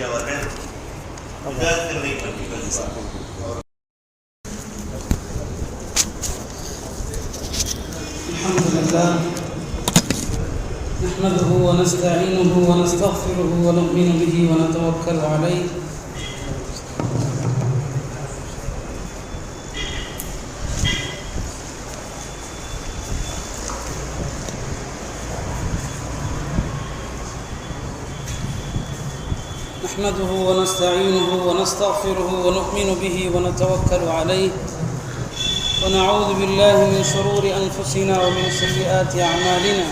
அவர்கள் விவாதங்களை பற்றி பேசுவார். அல்ஹம்துலில்லாஹ் நஹ்மதுஹு வ நஸ்தஈனுஹு வ நஸ்தக்ஃபிருஹு வ நு'மினு பிஹி வ நதவக்கலு அலைஹி نحمده ونستعينه ونستغفره ونؤمن به ونتوكل عليه ونعوذ بالله من شرور أنفسنا ومن سيئات أعمالنا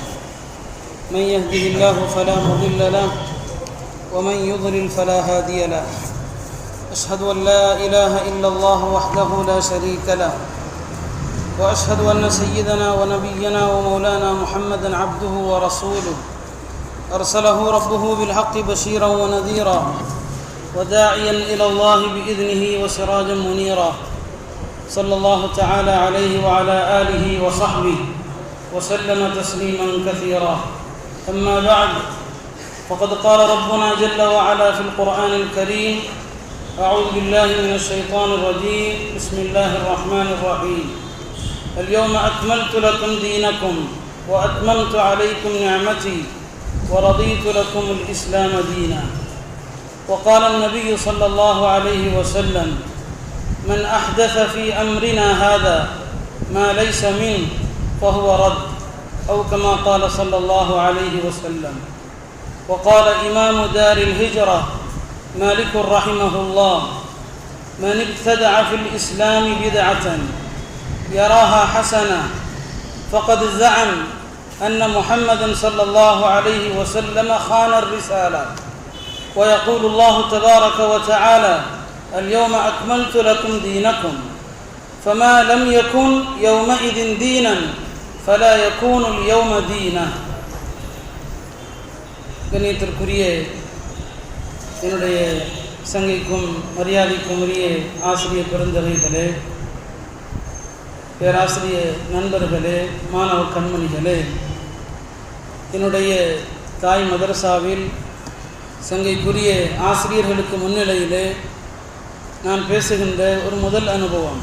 من يهده الله فلا مضل له ومن يضلل فلا هادي له أشهد أن لا إله إلا الله وحده لا شريك له وأشهد أن سيدنا ونبينا ومولانا محمدا عبده ورسوله أرسله ربه بالحق بشيرا ونذيرا وداعيا إلى الله بإذنه وسراجا منيرا صلى الله تعالى عليه وعلى آله وصحبه وسلم تسليما كثيرا. أما بعد فقد قال ربنا جل وعلا في القرآن الكريم: أعوذ بالله من الشيطان الرجيم، بسم الله الرحمن الرحيم. اليوم أكملت لكم دينكم وأتممت عليكم نعمتي ورضيت لكم الإسلام دينا. وقال النبي صلى الله عليه وسلم: من أحدث في أمرنا هذا ما ليس منه فهو رد، أو كما قال صلى الله عليه وسلم. وقال إمام دار الهجرة مالك رحمه الله: من ابتدع في الإسلام بدعة يراها حسنة فقد زعم أن محمدا صلى الله عليه وسلم خان الرسالة. ويقول الله تبارك وتعالى: اليوم أكملت لكم دينكم، فما لم يكن يومئذ دينا فلا يكون اليوم دينا. கண்ணியத்திற்குரிய என்னுடைய சங்கைக்கும் மரியாதைக்கும் உரிய ஆசிரியர் பெருந்தகைகளே, பேராசிரியர் நண்பர்களே, மாணவ கண்மணிகளே, என்னுடைய தாய் மதரசாவில் சங்கைக்குரிய ஆசிரியர்களுக்கு முன்னிலையிலே நான் பேசுகின்ற ஒரு முதல் அனுபவம்.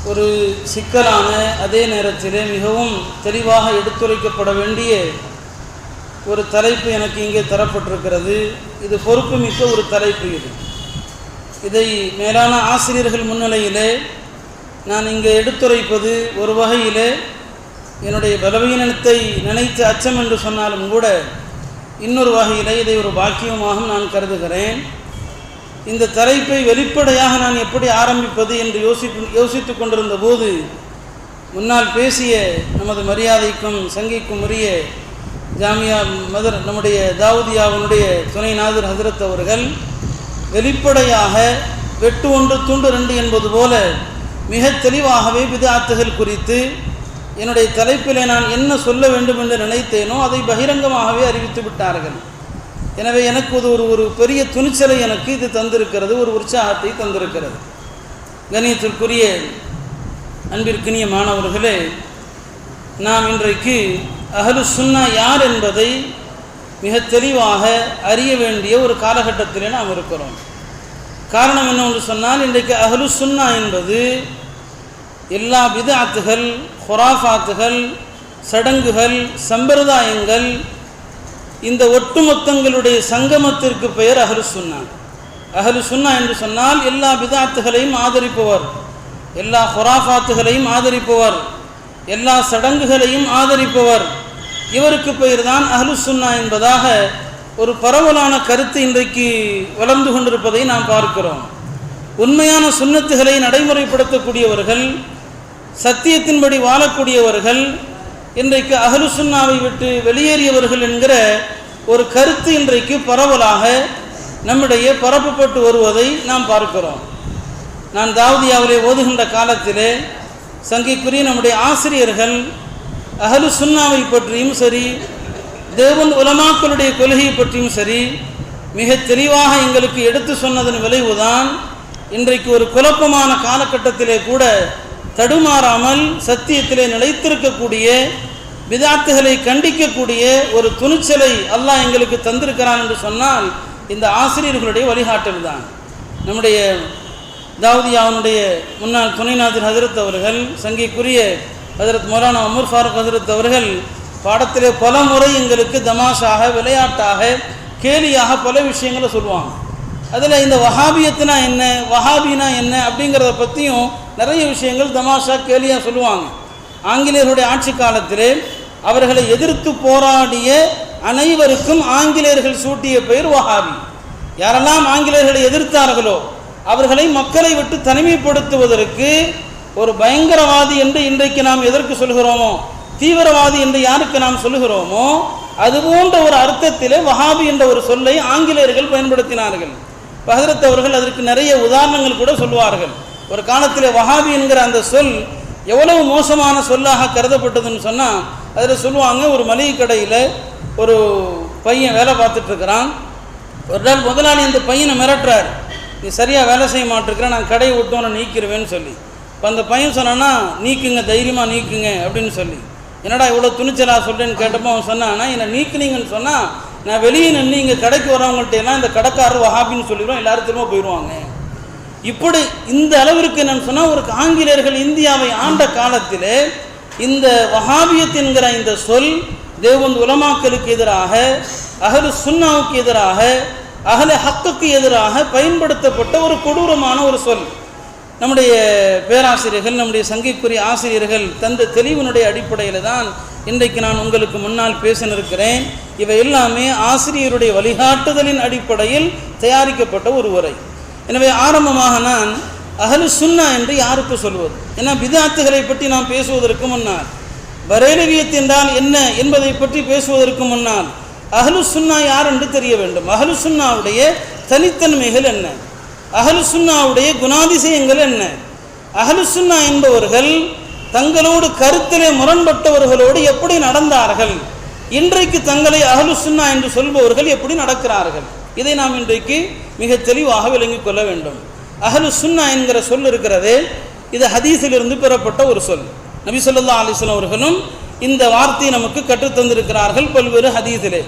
ஒரு சிக்கலான, அதே நேரத்திலே மிகவும் தெளிவாக எடுத்துரைக்கப்பட வேண்டிய ஒரு தலைப்பு எனக்கு இங்கே தரப்பட்டிருக்கிறது. இது பொறுப்புமிக்க ஒரு தலைப்பு. இதை மேலான ஆசிரியர்கள் முன்னிலையிலே நான் இங்கே எடுத்துரைப்பது ஒரு வகையிலே என்னுடைய பலவீனத்தை நினைத்து அச்சம் என்று சொன்னாலும் கூட இன்னொரு வகையிலே இதை ஒரு பாக்கியமாக நான் கருதுகிறேன். இந்த தலைப்பை வெளிப்படையாக நான் எப்படி ஆரம்பிப்பது என்று யோசித்து கொண்டிருந்த போது முன்னால் பேசிய நமது மரியாதைக்கும் சங்கைக்கும் உரிய ஜாமியா நம்முடைய தாவூதியாவினுடைய துணை நாதர் ஹசரத் அவர்கள் வெளிப்படையாக வெட்டு ஒன்று துண்டு ரெண்டு என்பது போல மிக தெளிவாகவே பித்அத்துகள் குறித்து என்னுடைய தலைப்பிலே நான் என்ன சொல்ல வேண்டும் என்று நினைத்தேனோ அதை பகிரங்கமாகவே அறிவித்து விட்டார்கள். எனவே எனக்கு ஒரு பெரிய துணிச்சலை எனக்கு இது தந்திருக்கிறது, ஒரு உற்சாகத்தை தந்திருக்கிறது. கண்ணியத்திற்குரிய அன்பிற்கினிய மாணவர்களே, நாம் இன்றைக்கு அஹ்லு சுன்னா யார் என்பதை மிக தெளிவாக அறிய வேண்டிய ஒரு காலகட்டத்திலே நாம் இருக்கிறோம். காரணம் என்னவென்று சொன்னால், இன்றைக்கு அஹ்லு சுன்னா என்பது எல்லா பித்அத்துகள், ஹுராஃபாத்துகள், சடங்குகள், சம்பிரதாயங்கள், இந்த ஒட்டுமொத்தங்களுடைய சங்கமத்திற்கு பெயர் அஹ்லு சுன்னா. அஹ்லு சுன்னா என்று சொன்னால் எல்லா பித்அத்துகளையும் ஆதரிப்பவர், எல்லா ஹுராஃபாத்துகளையும் ஆதரிப்பவர், எல்லா சடங்குகளையும் ஆதரிப்பவர். இவருக்கு பெயர் தான் அஹ்லு சுன்னா என்பதாக ஒரு பரவலான கருத்து இன்றைக்கு வளர்ந்து கொண்டிருப்பதை நாம் பார்க்கிறோம். உண்மையான சுன்னத்துகளை நடைமுறைப்படுத்தக்கூடியவர்கள், சத்தியத்தின்படி வாழக்கூடியவர்கள் இன்றைக்கு அஹ்லு சுன்னாவை விட்டு வெளியேறியவர்கள் என்கிற ஒரு கருத்து இன்றைக்கு பரவலாக நம்முடைய பரப்பப்பட்டு வருவதை நாம் பார்க்கிறோம். நான் தாவூதியாவிலே ஓதுகின்ற காலத்திலே சங்கைக்குரிய நம்முடைய ஆசிரியர்கள் அஹ்லு சுன்னாவை பற்றியும் சரி, தேவன் உலமாக்களுடைய கொள்கையை பற்றியும் சரி மிக தெளிவாக எங்களுக்கு எடுத்து சொன்னதன் விளைவுதான் இன்றைக்கு ஒரு குழப்பமான காலகட்டத்திலே கூட தடுமாறாமல் சத்தியத்திலே நிலைத்திருக்கக்கூடிய, பித்அத்துகளை கண்டிக்கக்கூடிய ஒரு துணிச்சலை அல்லாஹ் எங்களுக்கு தந்திருக்கிறான் என்று சொன்னால் இந்த ஆசிரியர்களுடைய வழிகாட்டல் தான். நம்முடைய தாவூதியாவுடைய முன்னாள் துணைநாதர் ஹஜரத் அவர்கள், சங்கைக்குரிய ஹஜரத் மௌலானா உமர் ஃபாரூக் ஹஜரத் அவர்கள் பாடத்திலே பல முறை எங்களுக்கு தமாஷாக, விளையாட்டாக, கேலியாக பல விஷயங்களை சொல்லுவாங்க. அதில் இந்த வஹாபியத்துனா என்ன, வஹாபினா என்ன அப்படிங்கிறத பற்றியும் நிறைய விஷயங்கள் தமாஷா கேலியாக சொல்லுவாங்க. ஆங்கிலேயருடைய ஆட்சி காலத்திலே அவர்களை எதிர்த்து போராடிய அனைவருக்கும் ஆங்கிலேயர்கள் சூட்டிய பெயர் வஹாபி. யாரெல்லாம் ஆங்கிலேயர்களை எதிர்த்தார்களோ அவர்களை மக்களை விட்டு தனிமைப்படுத்துவதற்கு ஒரு பயங்கரவாதி என்று இன்றைக்கு நாம் எதற்கு சொல்கிறோமோ, தீவிரவாதி என்று யாருக்கு நாம் சொல்லுகிறோமோ, அதுபோன்ற ஒரு அர்த்தத்திலே வஹாபி என்ற ஒரு சொல்லை ஆங்கிலேயர்கள் பயன்படுத்தினார்கள். ஹஜரத் அவர்கள் அதற்கு நிறைய உதாரணங்கள் கூட சொல்வார்கள். ஒரு காலத்தில் வஹாபி என்கிற அந்த சொல் எவ்வளவு மோசமான சொல்லாக கருதப்பட்டதுன்னு சொன்னால், அதில் சொல்லுவாங்க, ஒரு மளிகை கடையில் ஒரு பையன் வேலை பார்த்துட்ருக்கிறான். ஒரு நாள் முதலாளி அந்த பையனை மிரட்டுறார், நீ சரியாக வேலை செய்ய மாட்டிருக்கிற, நான் கடையை விட்டோன்னு நீக்கிடுவேன்னு சொல்லி. இப்போ அந்த பையன் சொன்னான்னா, நீக்குங்க, தைரியமாக நீக்குங்க அப்படின்னு சொல்லி. என்னடா இவ்வளோ துணிச்சலாக சொல்கிறேன்னு கேட்டப்போ அவன் சொன்னான்னா, என்னை நீக்குனீங்கன்னு சொன்னால் நான் வெளியே நின்று இங்கே கடைக்கு வரவங்கள்ட்ட எல்லாம் இந்த கடைக்காரர் வஹாபின்னு சொல்லிடுவோம், எல்லாரும் திரும்ப போயிடுவாங்க. இப்படி இந்த அளவிற்கு என்னன்னு சொன்னால், ஒரு ஆங்கிலேயர்கள் இந்தியாவை ஆண்ட காலத்திலே இந்த வஹாபியத் என்கிற இந்த சொல் தேவபந்து உலமாக்களுக்கு எதிராக, அஹ்லு சுன்னாவுக்கு எதிராக, அஹ்லே ஹக்குக்கு எதிராக பயன்படுத்தப்பட்ட ஒரு கொடூரமான ஒரு சொல். நம்முடைய பேராசிரியர்கள், நம்முடைய சங்கைக்குரிய ஆசிரியர்கள் தந்த தெளிவினுடைய அடிப்படையில் தான் இன்றைக்கு நான் உங்களுக்கு முன்னால் பேசினிருக்கிறேன். இவை எல்லாமே ஆசிரியருடைய வழிகாட்டுதலின் அடிப்படையில் தயாரிக்கப்பட்ட ஒரு உரை. எனவே ஆரம்பமாக நான் அஹ்லு சுன்னா என்று யாருக்கு சொல்வது? ஏன்னா பிதாத்துகளை பற்றி நாம் பேசுவதற்கு முன்னால், பரேலவியத் என்றால் என்ன என்பதை பற்றி பேசுவதற்கு முன்னால் அஹ்லு சுன்னா யார் என்று தெரிய வேண்டும். அஹ்லு சுன்னாவுடைய தனித்தன்மைகள் என்ன, அஹ்லு சுன்னாவுடைய குணாதிசயங்கள் என்ன? அஹ்லு சுன்னா என்பவர்கள் தங்களோடு கருத்திலே முரண்பட்டவர்களோடு எப்படி நடந்தார்கள், இன்றைக்கு தங்களை அஹ்லு சுன்னா என்று சொல்பவர்கள் எப்படி நடக்கிறார்கள், இதை நாம் இன்றைக்கு மிக தெளிவாக விளங்கிக் கொள்ள வேண்டும். அஹ்லு சுன்னா என்கிற சொல் இருக்கிறதே, இது ஹதீஸிலிருந்து பெறப்பட்ட ஒரு சொல். நபி ஸல்லல்லாஹு அலைஹி வஸல்லம் அவர்களும் இந்த வார்த்தையை நமக்கு கற்றுத்தந்திருக்கிறார்கள் பல்வேறு ஹதீஸிலே.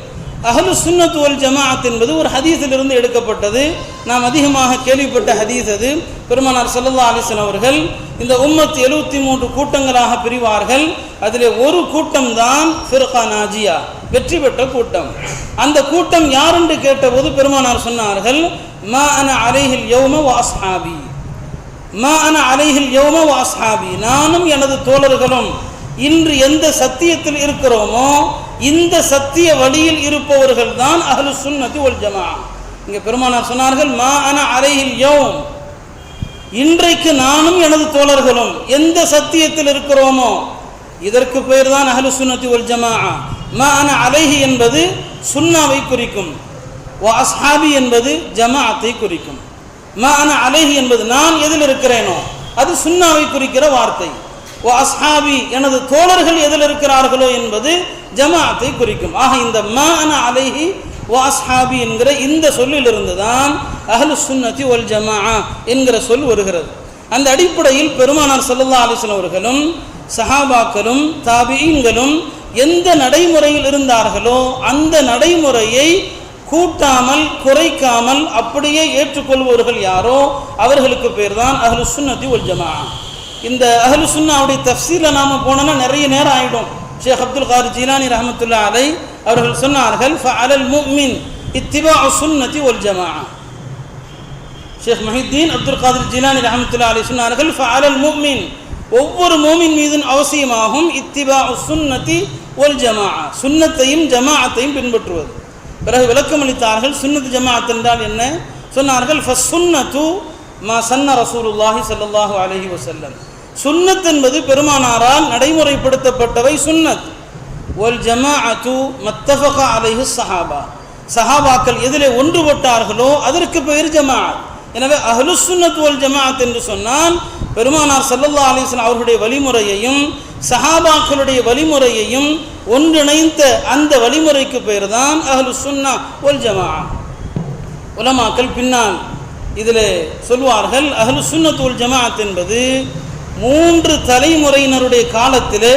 அஹ்லு சுன்னத் வல் ஜமாஅத் என்பது ஒரு ஹதீஸிலிருந்து எடுக்கப்பட்டது. நாம் அதிகமாக கேள்விப்பட்ட ஹதீஸ் அது. பெருமானார் ஸல்லல்லாஹு அலைஹி வஸல்லம் அவர்கள் இந்த உம்மத் 73 கூட்டங்களாக பிரிவார்கள். அதிலே ஒரு கூட்டம் தான் ஃபிர்கா நாஜியா, வெற்றி பெற்ற கூட்டம். அந்த கூட்டம் யார் என்று கேட்டபோது பெருமானார் சொன்னார்கள், மா அன அலைஹில் யௌம வ அஸ்ஹாபி, மா அன அலைஹில் யௌம வ அஸ்ஹாபி, நானும் எனது தோழர்களும் இன்று எந்த சத்தியத்தில் இருக்கிறோமோ இந்த சத்திய வழியில் இருப்பவர்கள் தான் அஹ்லு சுன்னத்தி வல் ஜமாஅ. இங்கே பெருமானார் சொன்னார்கள், மா அன அலைஹில் யௌம், இன்றைக்கு நானும் எனது தோழர்களும் எந்த சத்தியத்தில் இருக்கிறோமோ இதற்கு பெயர் தான் அஹ்லு சுன்னத்தி வல் ஜமாஅ. மா அன அலைஹி என்பது சுன்னாவை குறிக்கும், வ அஸ்ஹாபி என்பது ஜமாஅத்தை குறிக்கும். மா அன அலைஹி என்பது நான் எதில் இருக்கிறேனோ அது சுன்னாவை குறிக்கிற வார்த்தை. வ அஸ்ஹாபி எனது தோழர்கள் எதில் இருக்கிறார்களோ என்பது ஜமாஅத்தை குறிக்கும். ஆக இந்த மா அன அலைஹி வ அஸ்ஹாபி என்கிற இந்த சொல்லிலிருந்து தான் அஹ்லு சுன்னத்தி வல் ஜமாஅ என்கிற சொல் வருகிறது. அந்த அடிப்படையில் பெருமானார் ஸல்லல்லாஹு அலைஹி வஸல்லம் அவர்களும் சஹாபாக்களும் தாபிஈன்களும் எந்த நடைமுறையில் இருந்தார்களோ அந்த நடைமுறையை கூட்டாமல் குறைக்காமல் அப்படியே ஏற்றுக்கொள்பவர்கள் யாரோ அவர்களுக்கு பேர் தான் அஹ்லு சுன்னத்தி வல் ஜமாஅ. இந்த அஹ்லு சுன்னாவுடைய தஃப்சீர்ல நாம போனோம்னா நிறைய நேரம் ஆயிடும். ஷேக் அப்துல் காதிர் ஜீலானி ரஹ்மத்துல்லாஹி அலைஹி அவர்கள் சொன்னார்கள், ஃபஅலல் முஃமின் இத்திபாஉ சுன்னத்தி வல் ஜமாஅ. ஷேக் முஹித்தீன் அப்துல் காதிர் ஜீலானி ரஹ்மத்துல்லாஹி அலைஹி சொன்னார்கள், ஃபஅலல் முஃமின், ஒவ்வொரு மூமின் மீதும் அவசியமாகும் இத்திபாஉ சுன்னத்தி வல் ஜமாஅ, சுன்னத்தையும் ஜமாஅத்தையும் பின்பற்றுவது. பிறகு விளக்கம் அளித்தார்கள், சுன்னத் ஜமாஅத் என்றால் என்ன சொன்னார்கள். ஃபஸ்ஸுன்னத்து மா சன்ன ரசூலுல்லாஹி ஸல்லல்லாஹு அலைஹி வஸல்லம், சுன்னத் என்பது பெருமானாரால் நடைமுறைப்படுத்தப்பட்டவை சுன்னத். வல் ஜமாஅத்து மத்தஃபக அலைஹி ஸஹாபா, சஹாபாக்கள் எதிலே ஒன்றுபட்டார்களோ அதற்கு பெயர் ஜமாஅத். எனவே அஹ்லு சுன்னத் வல் ஜமாஅத் என்று சொன்னால் பெருமானார் ஸல்லல்லாஹு அலைஹி வஸல்லம் அவர்களுடைய வழிமுறையையும் சஹாபாக்களுடைய வழிமுறையையும் ஒன்றிணைந்த அந்த வழிமுறைக்கு பெயர் தான் அஹ்லு சுன்னா வல் ஜமாஅ. உலமாக்கள் பின்னால் இதில் சொல்வார்கள், அஹ்லு சுன்னத் வல் ஜமாஅத் என்பது 3 தலைமுறையினருடைய காலத்தில்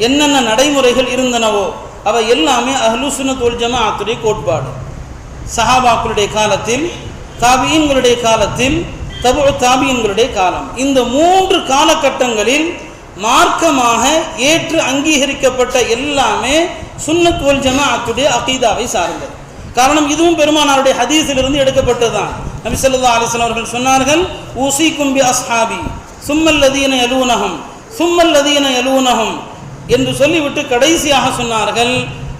என்னென்ன நடைமுறைகள் இருந்தனவோ அவை எல்லாமே அஹ்லு சுன்னத் வல் ஜமாஅத்துடைய கோட்பாடு. சஹாபாக்களுடைய காலத்தில், தாபியீன்களுடைய காலத்தில், தபு தாபியீன்களுடைய காலம். இந்த 3 காலகட்டங்களில் மார்க்கமாக ஏற்று அங்கீகரிக்கப்பட்ட எல்லாமே சுன்னத் வல் ஜமாஅத்துடைய அகீதாவை சார்ந்தது. காரணம், இதுவும் பெருமானாருடைய ஹதீஸிலிருந்து எடுக்கப்பட்டதுதான். நபி ஸல்லல்லாஹு அலைஹி வஸல்லம் அவர்கள் சொன்னார்கள், ஊசிக்கும் பி அஸ்ஹாபி சும்மல்லதீன யலூனஹும் சும்மல்லதீன யலூனஹும் என்று சொல்லிவிட்டு கடைசியாக சொன்னார்கள்,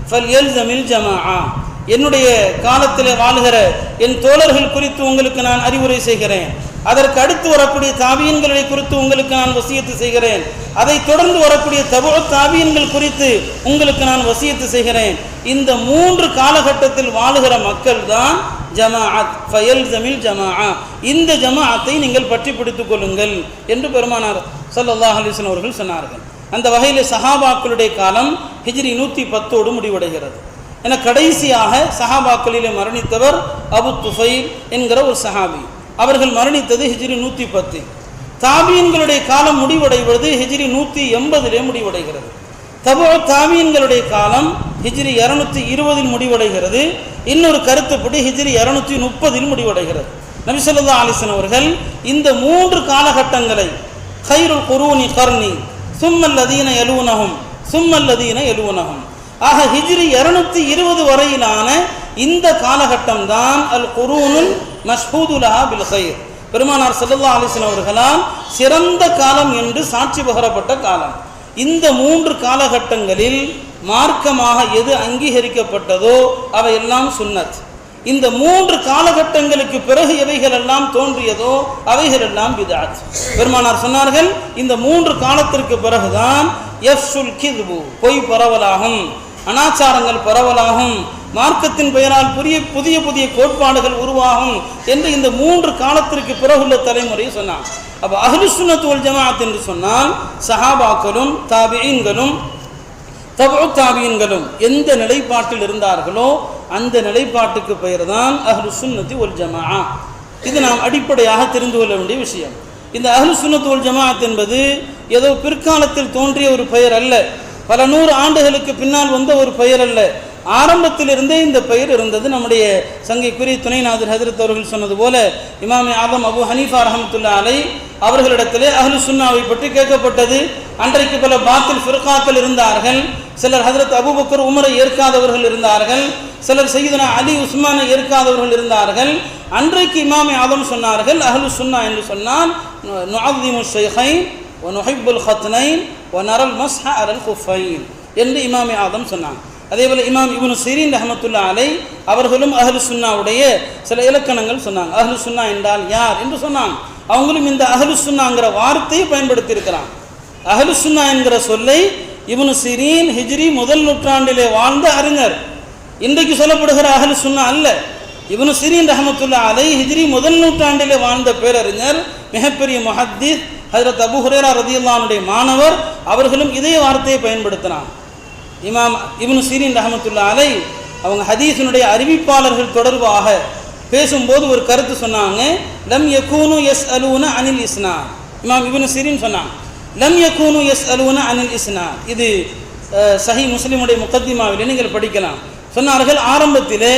ஃபல்யல்ஸமில் ஜமாஅ, என்னுடைய காலத்தில் வாழ்கிற என் தோழர்கள் குறித்து உங்களுக்கு நான் அறிவுரை செய்கிறேன். அதற்கு அடுத்து வரக்கூடிய தாபியன்களை குறித்து உங்களுக்கு நான் வசியத்து செய்கிறேன். அதை தொடர்ந்து வரக்கூடிய தபு தாபியன்கள் குறித்து உங்களுக்கு நான் வசியத்து செய்கிறேன். இந்த 3 காலகட்டத்தில் வாழுகிற மக்கள் தான் ஜமாஅத். ஃபயல்ஸமில் ஜமாஅ, இந்த ஜமாஅத்தை நீங்கள் பற்றி பிடித்துக் கொள்ளுங்கள் என்று பெருமானார் ஸல்லல்லாஹு அலைஹி வஸல்லம் அவர்கள் சொன்னார்கள். அந்த வகையில் சஹாபாக்களுடைய காலம் ஹிஜ்ரி 110 முடிவடைகிறது. என கடைசியாக சஹாபாக்களிலே மரணித்தவர் அபு துஃபைல் என்கிற ஒரு சஹாபி. அவர்கள் மரணித்தது ஹிஜ்ரி 110. தாபியன்களுடைய காலம் முடிவடைவது ஹிஜ்ரி 180 முடிவடைகிறது. தபு தாபியன்களுடைய காலம் ஹிஜ்ரி 220 முடிவடைகிறது. இன்னொரு கருத்துப்படி ஹிஜ்ரி 230 முடிவடைகிறது. நபி ஸல்லல்லாஹு அலைஹி வஸல்லம் அவர்கள் இந்த 3 காலகட்டங்களை கைருல் குரூனி கர்னி சும்மல்லதீன யலூனஹும் சும்மல்லதீன யலூனஹும், ஆக ஹிஜ்ரி 220 வரையிலான இந்த காலகட்டம் தான் அல் குரூனுல் மஷ்ஹூது லஹா பில் கைர், பெருமானார் ஸல்லல்லாஹு அலைஹி வஸல்லம் அவர்களால் சிறந்த காலம் என்று சாட்சி பகரப்பட்ட காலம். இந்த 3 காலகட்டங்களில் மார்க்கமாக எது அங்கீகரிக்கப்பட்டதோ அவையெல்லாம் சுன்னத். இந்த 3 காலகட்டங்களுக்கு பிறகு எவைகள் எல்லாம் தோன்றியதோ அவைகள் எல்லாம் பித்அத். பெருமானார் சொன்னார்கள், இந்த 3 காலத்திற்கு பிறகுதான் யஃஷுல் கித்பு, பொய் பரவலாகும், அனாச்சாரங்கள் பரவலாகும், மார்க்கத்தின் பெயரால் புதிய புதிய கோட்பாடுகள் உருவாகும் என்று இந்த 3 காலத்திற்கு பிறகுள்ள தலைமுறையை சொன்னார். அப்போ அஹ்லுஸ் சுன்னத் வல் ஜமாஅத் என்று சொன்னால் சஹாபாக்களும் தாபியீன்களும் தபு தாபியீன்களும் எந்த நிலைப்பாட்டில் இருந்தார்களோ அந்த நிலைப்பாட்டுக்கு பெயர் தான் அஹ்லுஸ் சுன்னத்தி வல் ஜமாஅ. இது நாம் அடிப்படையாக தெரிந்து கொள்ள வேண்டிய விஷயம். இந்த அஹ்லுஸ் சுன்னத் வல் ஜமாஅத் என்பது ஏதோ பிற்காலத்தில் தோன்றிய ஒரு பெயர் அல்ல, பல 100 ஆண்டுகளுக்கு பின்னால் வந்த ஒரு பெயர் அல்ல. ஆரம்பத்திலிருந்தே இந்த பெயர் இருந்தது. நம்முடைய சங்கைக்குரிய துணைநாதர் ஹஜ்ரத் அவர்கள் சொன்னது போல இமாமே ஆதம் அபு ஹனீஃபா ரஹ்மத்துல்லாஹி அலைஹி அவர்களிடத்திலே அஹ்லு சுன்னாவை பற்றி கேட்கப்பட்டது. அன்றைக்கு பல பாத்தில் ஃபிர்காக்கள் இருந்தார்கள். சிலர் ஹஜ்ரத் அபூபக்கர் உமரை ஏற்காதவர்கள் இருந்தார்கள். சிலர் சையதுனா அலி உஸ்மானை ஏற்காதவர்கள் இருந்தார்கள். அன்றைக்கு இமாமே ஆதம் சொன்னார்கள், அஹ்லு சுன்னா என்று சொன்னால் நுஅஸிமு ஷைഖைன் வ நுஹிப்புல் ஹத்னைன் வ நரல் மஸ்ஹ அலல் குஃபைன் என்று இமாமே ஆதம் சொன்னாங்க. அதேபோல் இமாம் இப்னு சிரீன் ரஹ்மத்துல்லாஹி அலைஹி அவர்களும் அஹ்லு சுன்னாவுடைய சில இலக்கணங்கள் சொன்னாங்க. அஹ்லு சுன்னா என்றால் யார் என்று சொன்னாங்க. அவங்களும் இந்த அஹ்லு சுன்னாங்கிற வார்த்தையை பயன்படுத்தி இருக்கிறாங்க. அஹ்லு சுன்னா என்கிற சொல்லை இப்னு சிரீன் ஹிஜ்ரி 1 நூற்றாண்டிலே வாழ்ந்த அறிஞர். இன்றைக்கு சொல்லப்படுகிற அஹ்லு சுன்னா அல்ல. இப்னு சிரீன் ரஹ்மத்துல்லாஹி அலைஹி ஹிஜ்ரி 1 நூற்றாண்டிலே வாழ்ந்த பேரறிஞர், மிகப்பெரிய முஹத்திஸ், ஹஜ்ரத் அபூ ஹுரைரா ரலியல்லாஹு அன்ஹுடைய மாணவர். அவர்களும் இதே வார்த்தையை பயன்படுத்தினாங்க. இமாம் இப்னு சிரீன் ரஹ்மத்துல்லாஹி அலைஹி அவங்க ஹதீஸினுடைய அறிவிப்பாளர்கள் தொடர்பாக பேசும்போது ஒரு கருத்து சொன்னாங்க, லம் யகூனு யஸ்அலூன அனில் இஸ்னாத். இமாம் இப்னு சிரீன் சொன்னாங்க, லம் யகூனு யஸ்அலூன அனில் இஸ்னாத். இது சஹீஹ் முஸ்லிமுடைய முகத்திமாவில் நீங்கள் படிக்கலாம். சொன்னார்கள், ஆரம்பத்திலே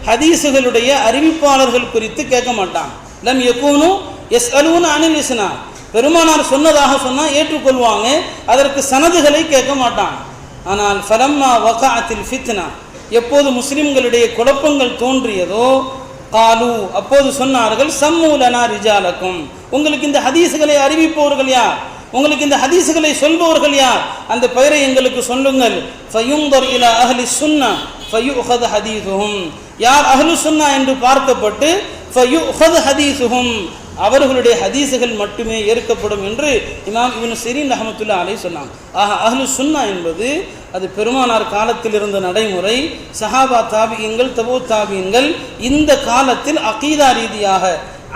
ஹதீஸுகளுடைய அறிவிப்பாளர்கள் குறித்து கேட்க மாட்டாங்க. லம் யகூனு யஸ்அலூன அனில் இஸ்னாத், பெருமானார் சொன்னதாக சொன்னால் ஏற்றுக்கொள்வாங்க, அதற்கு சனதுகளை கேட்க மாட்டாங்க. ஆனால் ஃபலம்மா வகஅத்தில் ஃபித்னா, எப்போது முஸ்லிம்களுடைய குழப்பங்கள் தோன்றியதோ காலு, அப்போது சொன்னார்கள், சம்மூ லனா ரிஜாலக்கும், உங்களுக்கு இந்த ஹதீஸுகளை அறிவிப்பவர்கள் யார், உங்களுக்கு இந்த ஹதீஸுகளை சொல்பவர்கள் யார், அந்த பெயரை எங்களுக்கு சொல்லுங்கள். ஃபயுந்தர் இலா அஹ்லி சுன்னா ஃபயுஅஹது ஹதீஸுஹும், யார் அஹ்லு சுன்னா என்று பார்க்கப்பட்டு ஃபயுஅஹது ஹதீஸுஹும், அவர்களுடைய ஹதீஸுகள் மட்டுமே ஏற்கப்படும் என்று இமாம் இப்னு சிரீன் ரஹ்மத்துல்லாஹி அலைஹி சொன்னாங்க. ஆக அஹ்லு சுன்னா என்பது அது பெருமானார் காலத்தில் இருந்த நடைமுறை. சஹாபா தாபியீன்கள் தபூ தாபியீன்கள் இந்த காலத்தில் அகீதா ரீதியாக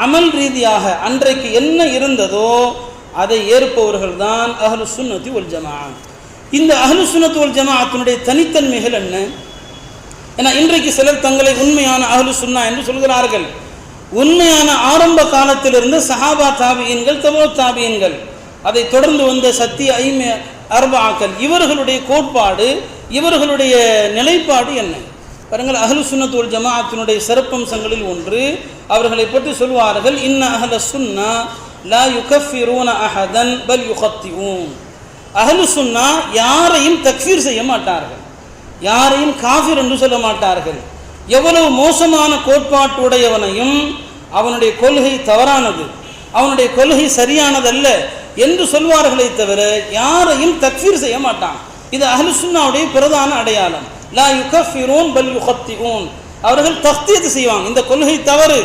அமல் ரீதியாக அன்றைக்கு என்ன இருந்ததோ அதை ஏற்பவர்கள் தான் அஹ்லு சுன்னத்தி வல் ஜமாஅத். இந்த அஹ்லு சுன்னத்தி வல் ஜமாஅத்தினுடைய தனித்தன்மைகள் என்ன? ஏன்னா இன்றைக்கு சிலர் தங்களை உண்மையான அஹ்லு சுன்னா என்று சொல்கிறார்கள். உண்மையான ஆரம்ப காலத்திலிருந்து சஹாபா தாபியீன்கள் தபூ தாபியீன்கள், அதை தொடர்ந்து வந்த சத்திய அர்பாக்கள், இவர்களுடைய கோட்பாடு, இவர்களுடைய நிலைப்பாடு என்ன? பாருங்கள், அஹ்லு சுன்னத் வல் ஜமாஅத்தினுடைய சிறப்பம்சங்களில் ஒன்று, அவர்களை பற்றி சொல்வார்கள், இன்ன அஹ்ல சுன்னா லா யுகஃபிரூன அஹதன் பல் யுகத்திஊன். அஹ்லு சுன்னா யாரையும் தக்ஃபீர் செய்ய மாட்டார்கள், யாரையும் காஃபிர் என்று சொல்ல மாட்டார்கள். எவ்வளவு மோசமான கோட்பாட்டுடையவனையும் அவனுடைய கொள்கை தவறானது, அவனுடைய கொள்கை சரியானதல்ல என்று சொல்வார்களே தவிர யாரையும் தக்ஃபீர் செய்ய மாட்டான். இது அஹ்லு சுன்னாவுடைய பிரதான அடையாளம். லா யுகஃபிரூன் பல் யுகத்திஊன். அவர்கள் தக்தீத் செய்வாங்க, இந்த கொள்கை தவறு,